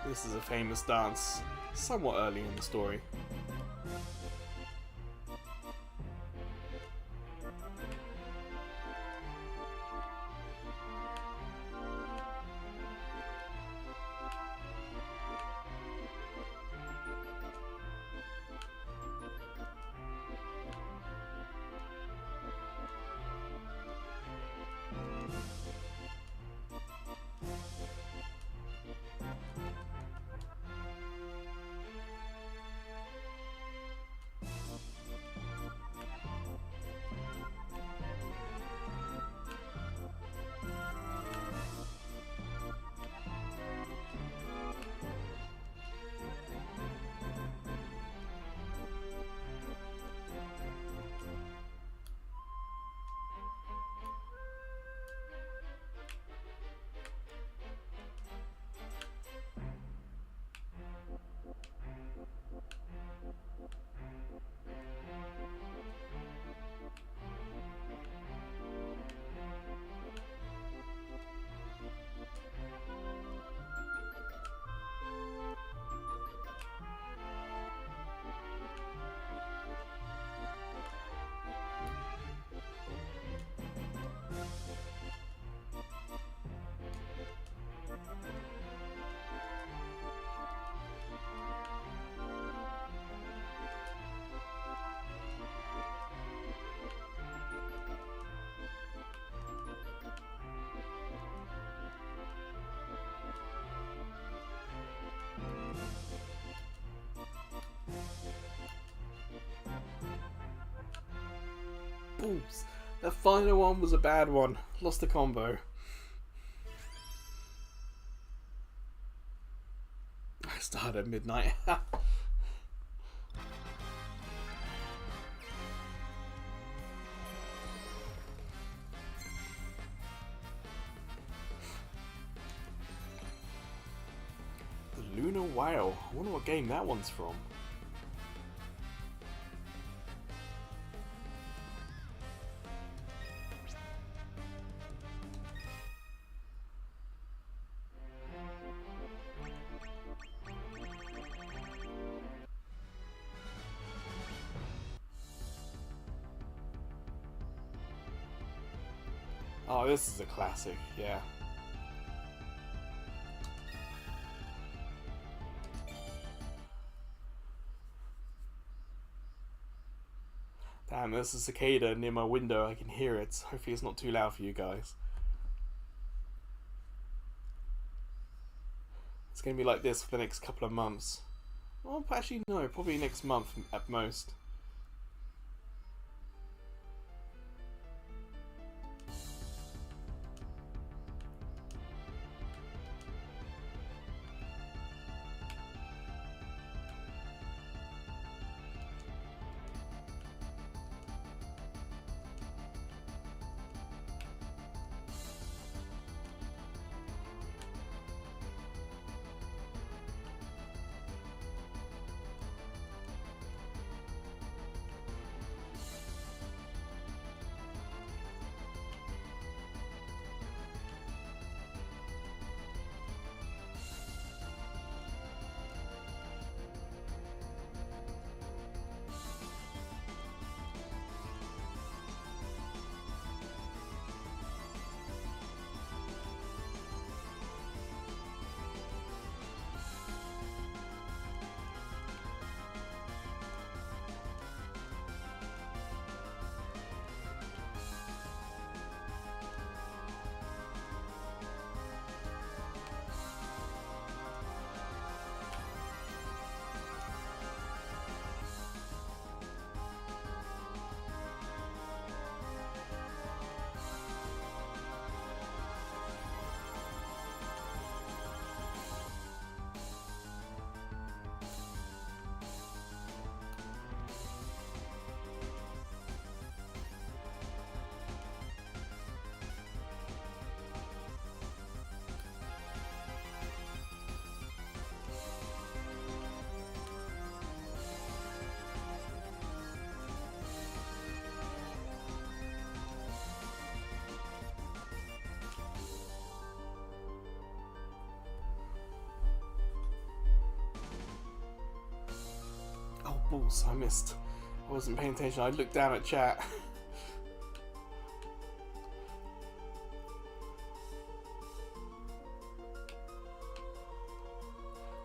This is a famous dance, somewhat early in the story. balls. The final one was a bad one. Lost the combo. I started at midnight. The Lunar Whale. I wonder what game that one's from. Oh, this is a classic, yeah. Damn, there's a cicada near my window. I can hear it. Hopefully it's not too loud for you guys. It's going to be like this for the next couple of months. Well, actually no, probably next month at most. Oh, balls, I missed. I wasn't paying attention. I looked down at chat.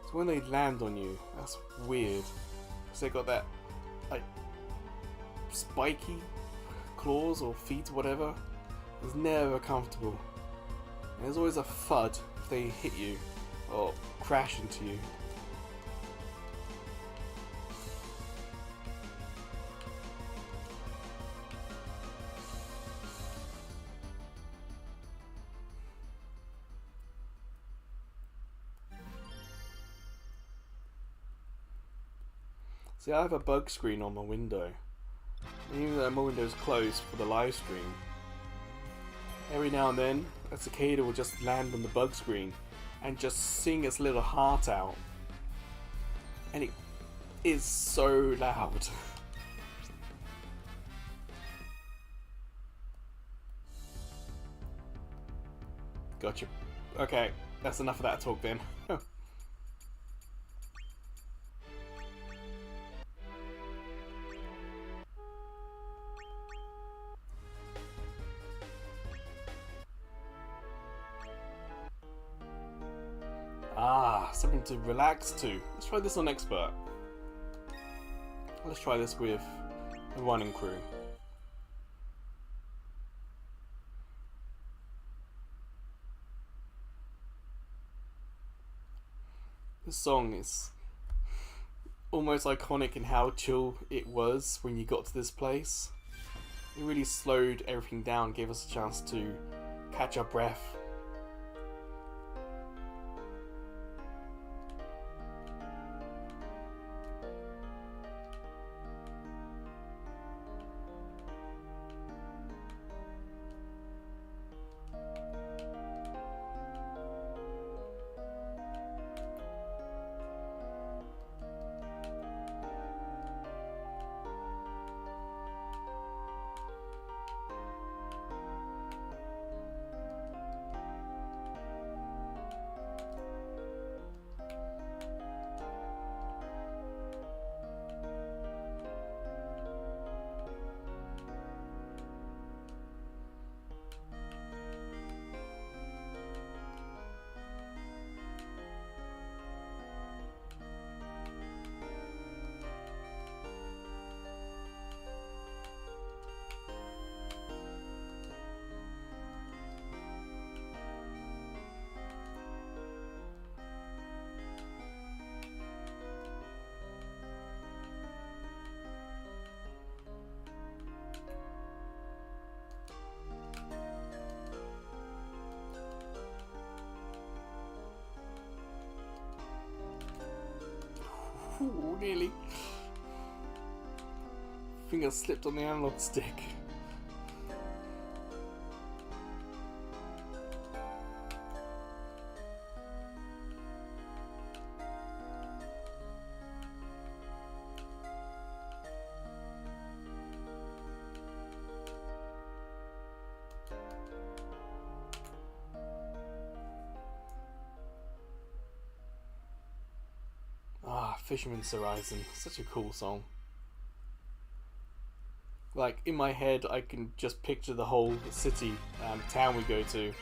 So when they land on you, that's weird. Because they got that, like, spiky claws or feet, whatever. It's never comfortable. And there's always a thud if they hit you or crash into you. See, I have a bug screen on my window. And even though my window is closed for the live stream, every now and then a cicada will just land on the bug screen and just sing its little heart out. And it is so loud. Gotcha. Okay, that's enough of that talk then. Ah, something to relax to. Let's try this on Expert. Let's try this with the running crew. This song is almost iconic in how chill it was when you got to this place. It really slowed everything down, gave us a chance to catch our breath. Ooh, nearly. Finger slipped on the analog stick. Fisherman's Horizon, such a cool song. Like, in my head I can just picture the whole city and town we go to.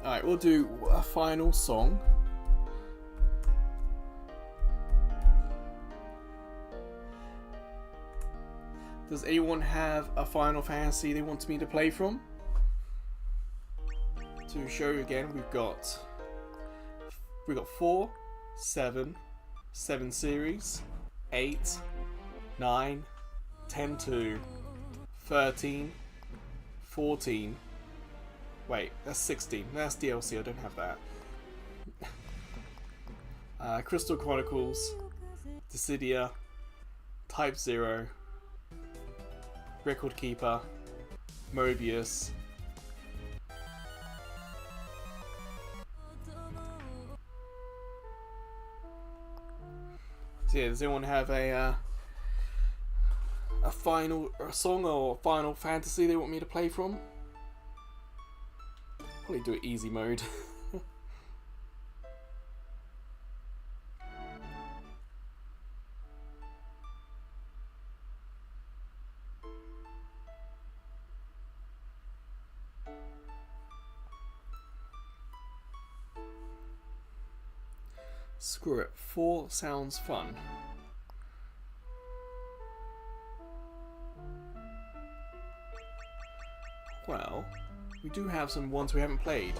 Alright, we'll do a final song. Does anyone have a Final Fantasy they want me to play from? To show you again, we've got 4, 7 series, 8, 9, 10 2, 13, 14. Wait, that's 16. That's DLC, I don't have that. Crystal Chronicles, Dissidia, Type 0, Record Keeper, Mobius, so yeah, does anyone have a final song or Final Fantasy they want me to play from? Probably do it easy mode. Screw it, 4 sounds fun. Well, we do have some ones we haven't played.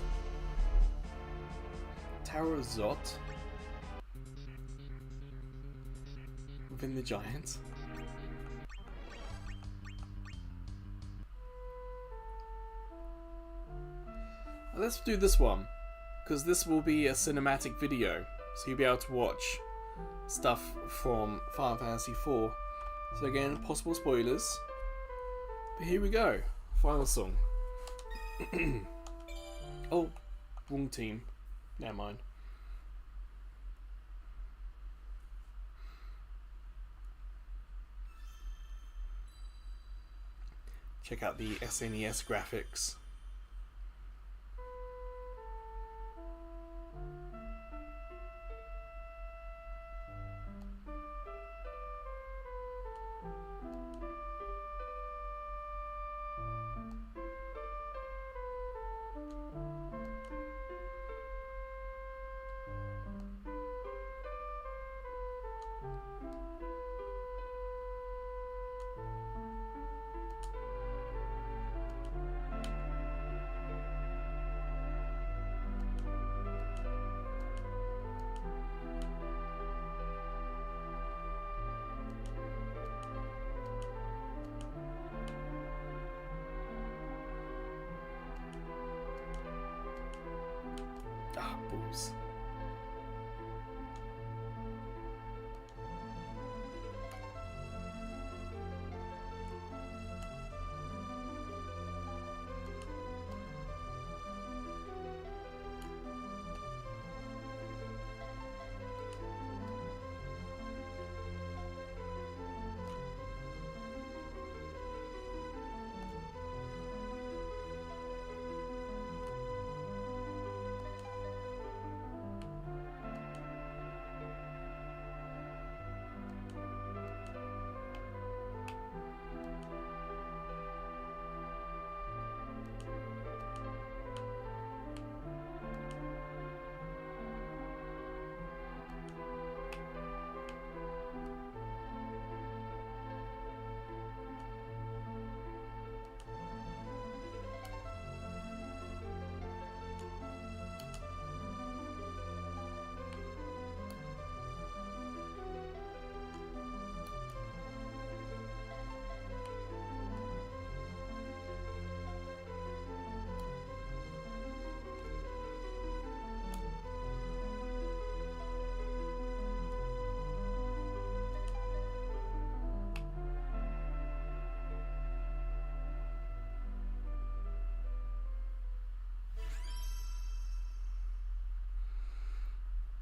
Tower of Zot. Within the Giants. Let's do this one, because this will be a cinematic video. So you'll be able to watch stuff from Final Fantasy IV. So again, possible spoilers. But here we go. Final song. Oh, wrong team. Never mind. Check out the SNES graphics. games.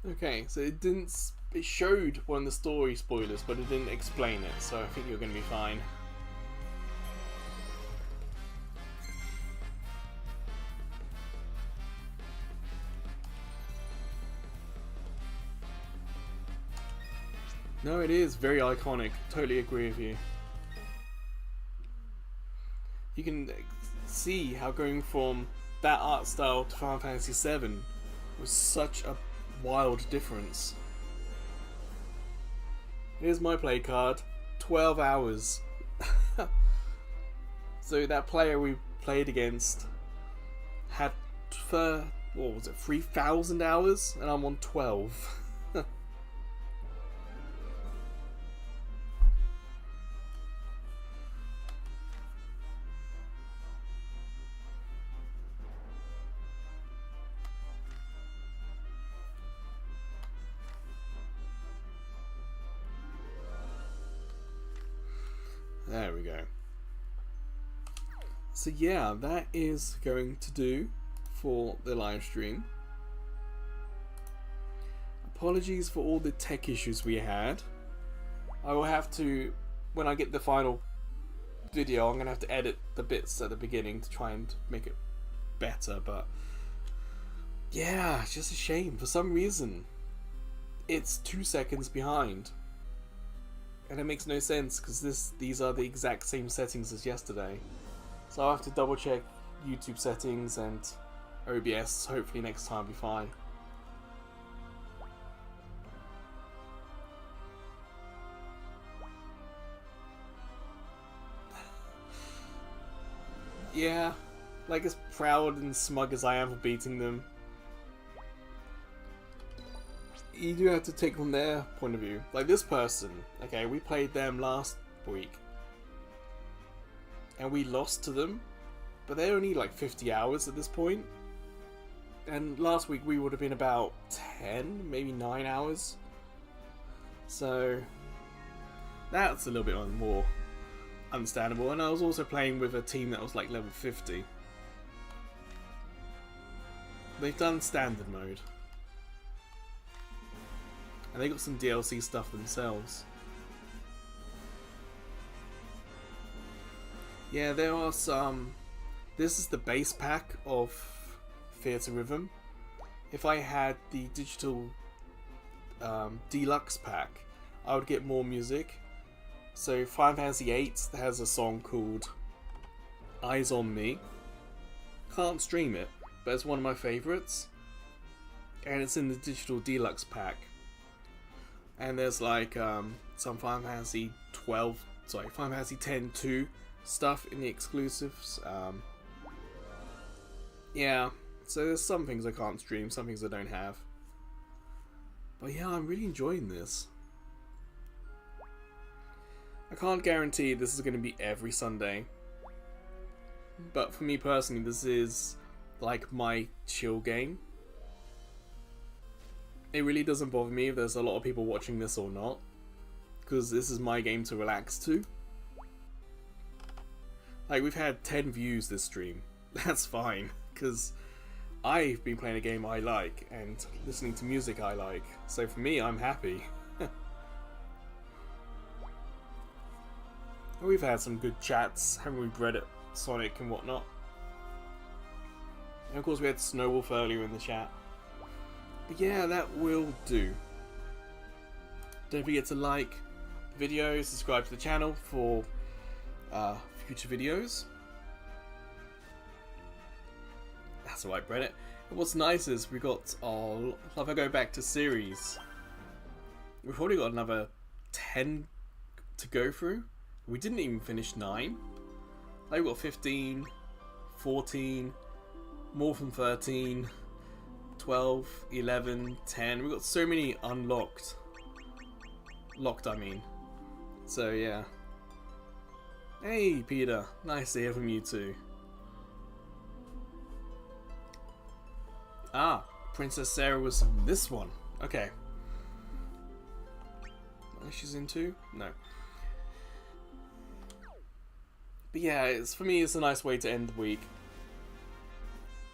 Okay, so it didn't. It showed one of the story spoilers, but it didn't explain it. So I think you're going to be fine. No, it is very iconic. Totally agree with you. You can see how going from that art style to Final Fantasy VII was such a wild difference. Here's my play card. 12 hours. So that player we played against had, what was it, 3,000 hours? And I'm on 12. There we go. So yeah, that is going to do for the live stream. Apologies for all the tech issues we had. I will have to, when I get the final video, I'm going to have to edit the bits at the beginning to try and make it better, but yeah, it's just a shame. For some reason, it's 2 seconds behind. And it makes no sense because these are the exact same settings as yesterday. So I'll have to double check YouTube settings and OBS. Hopefully next time will be fine. Yeah, like as proud and smug as I am for beating them, you do have to take from their point of view. Like this person, okay, we played them last week and we lost to them, but they're only like 50 hours at this point. And last week we would have been about 10, maybe 9 hours. So that's a little bit more understandable. And I was also playing with a team that was like level 50. They've done standard mode. And they got some DLC stuff themselves. Yeah, there are some. This is the base pack of Theatrhythm. If I had the digital deluxe pack, I would get more music. So Final Fantasy VIII has a song called Eyes on Me. Can't stream it, but it's one of my favourites. And it's in the digital deluxe pack. And there's like some Final Fantasy Final Fantasy X-2 stuff in the exclusives. Yeah, so there's some things I can't stream, some things I don't have. But yeah, I'm really enjoying this. I can't guarantee this is going to be every Sunday. But for me personally, this is like my chill game. it really doesn't bother me if there's a lot of people watching this or not, because this is my game to relax to. Like, we've had 10 views this stream. That's fine, because I've been playing a game I like and listening to music I like. So for me, I'm happy. We've had some good chats, haven't we, Reddit, Sonic and whatnot. And of course we had Snowwolf earlier in the chat. But yeah, that will do. Don't forget to like the video, subscribe to the channel for future videos. That's alright, Reddit. And what's nice is we got our, if I go back to series, we've probably got another 10 to go through. We didn't even finish 9. Like, we got 15, 14, more than 13, 12, 11, 10. We've got so many unlocked. Locked, I mean. So, yeah. Hey, Peter. Nice to hear from you too. Ah, Princess Sarah was this one. Okay. She's into? No. But yeah, for me, it's a nice way to end the week.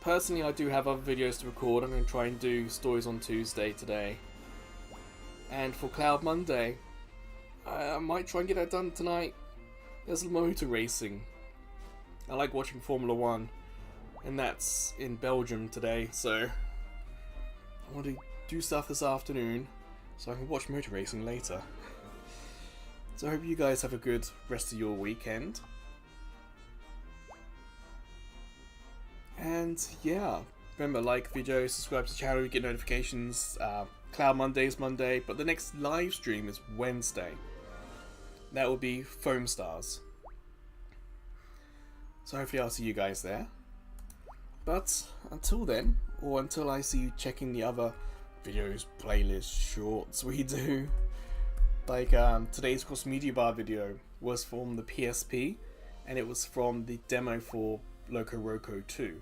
Personally, I do have other videos to record. I'm going to try and do stories on Tuesday today. And for Cloud Monday, I might try and get that done tonight. There's motor racing. I like watching Formula 1. And that's in Belgium today, so I want to do stuff this afternoon so I can watch motor racing later. So I hope you guys have a good rest of your weekend. And yeah, remember, like the video, subscribe to the channel, you get notifications. Cloud Monday is Monday, but the next live stream is Wednesday. That will be Foam Stars. So hopefully I'll see you guys there. But until then, or until I see you checking the other videos, playlists, shorts we do, like today's Cross Media Bar video was from the PSP, and it was from the demo for Loco Roco 2.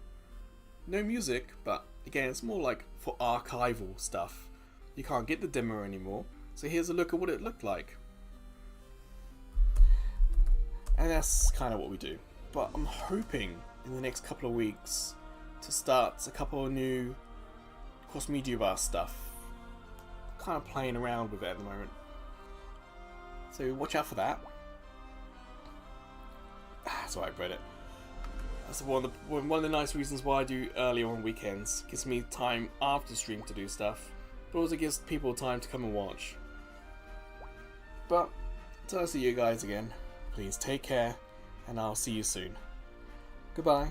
No music, but again, it's more like for archival stuff. You can't get the demo anymore, so here's a look at what it looked like. And that's kind of what we do. But I'm hoping in the next couple of weeks to start a couple of new Cross Media Bar stuff. Kind of playing around with it at the moment. So watch out for that. That's why I read it. That's one of the nice reasons why I do earlier on weekends. Gives me time after stream to do stuff, but also gives people time to come and watch. But until I see you guys again, please take care, and I'll see you soon. Goodbye.